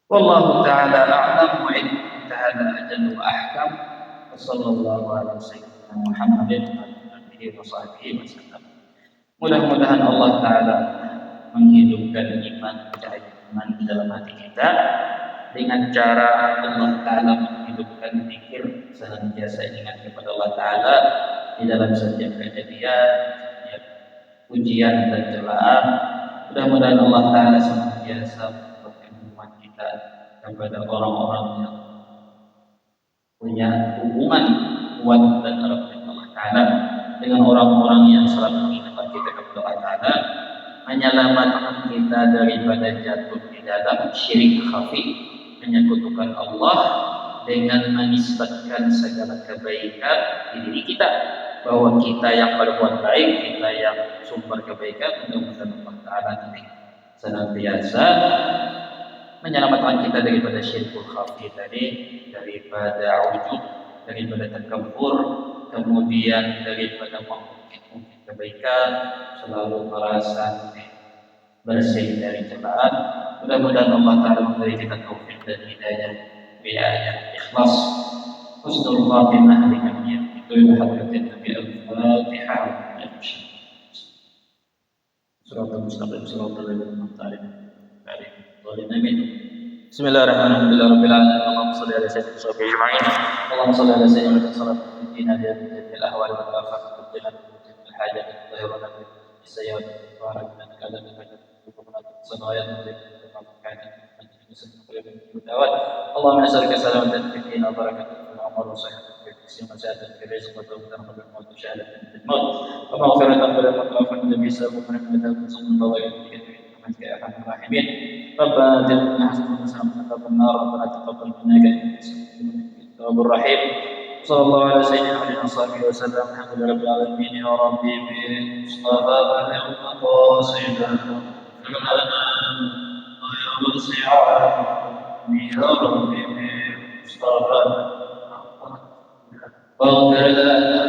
Wallahu ta'ala a'lam wa ilmuhu ta'ala ajal wa ahkam. Wassallallahu ala sayyidina Muhammadin wa alihi wa sahbihi wasallam. Mudah-mudahan Allah Ta'ala menghidupkan iman, cahaya iman di dalam hati kita dengan cara Allah Ta'ala menghidupkan pikir senantiasa ingat kepada Allah Ta'ala di dalam setiap kejadian, setiap ujian dan celaan. Mudah-mudahan Allah Ta'ala senantiasa memberikan iman kita kepada orang-orang yang punya hubungan kuat dan erat dengan Allah Ta'ala, dengan orang-orang yang selalu mengingatkan kita kepada Allah Ta'ala, menyelamatkan kita daripada jatuh di dalam syirik khafi, menyekutukan Allah dengan menisbatkan segala kebaikan di diri kita, bahwa kita yang berbuat baik, kita yang sumber kebaikan. Mudah-mudahan Allah Ta'ala nanti senantiasa menyelamatkan kita daripada syirkul khafi tadi, daripada ujub, daripada takabur, kemudian daripada mungkin kebaikan, selalu merasa bersih dari celaan. Mudah-mudahan Allah Ta'ala memberi kita taufik dan hidayah, wilayah, ikhlas, husnul khatimah di dunia. Itu hadratin Nabi Al-Fatihah. Suratul Mustaqim, Suratul Mustaqim. Bismillahirrahmanirrahim. Allahumma shalli ala sayyidina Muhammad ajma'in. Allahumma shalli ala sayyidina Muhammad sallallahu alaihi wa ahwal wal afaq wal hajat dhahirana bil sayyid wa rabbana kada sanayat اللهم نسألك سلامة في الدين وبركة في العمر وصحة في الجسم وسعادة في الرزق وتوبة قبل الموت وشهادة في الموت ومغفرة قبل الموت وعفوا النبي صلى الله عليه وسلم صلى الله عليه وسلم يا أرحم الراحمين. ربنا آتنا حسنة وسلامة قبل النار. ربنا تقبل منا إنك أنت التواب الرحيم. صلى الله على سيدنا محمد وصحبه وسلم. الحمد لله رب العالمين. يا ربي بالمصطفى بلغ مقاصدنا كما لنا يا ربي بالمصطفى واغفر لنا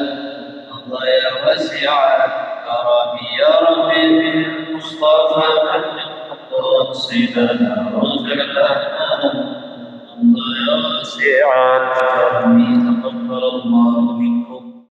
الله يا واسع الكرم يا ربي بالمصطفى محمد قصدنا واغفر لنا الله يا واسع الكرم تقبل الله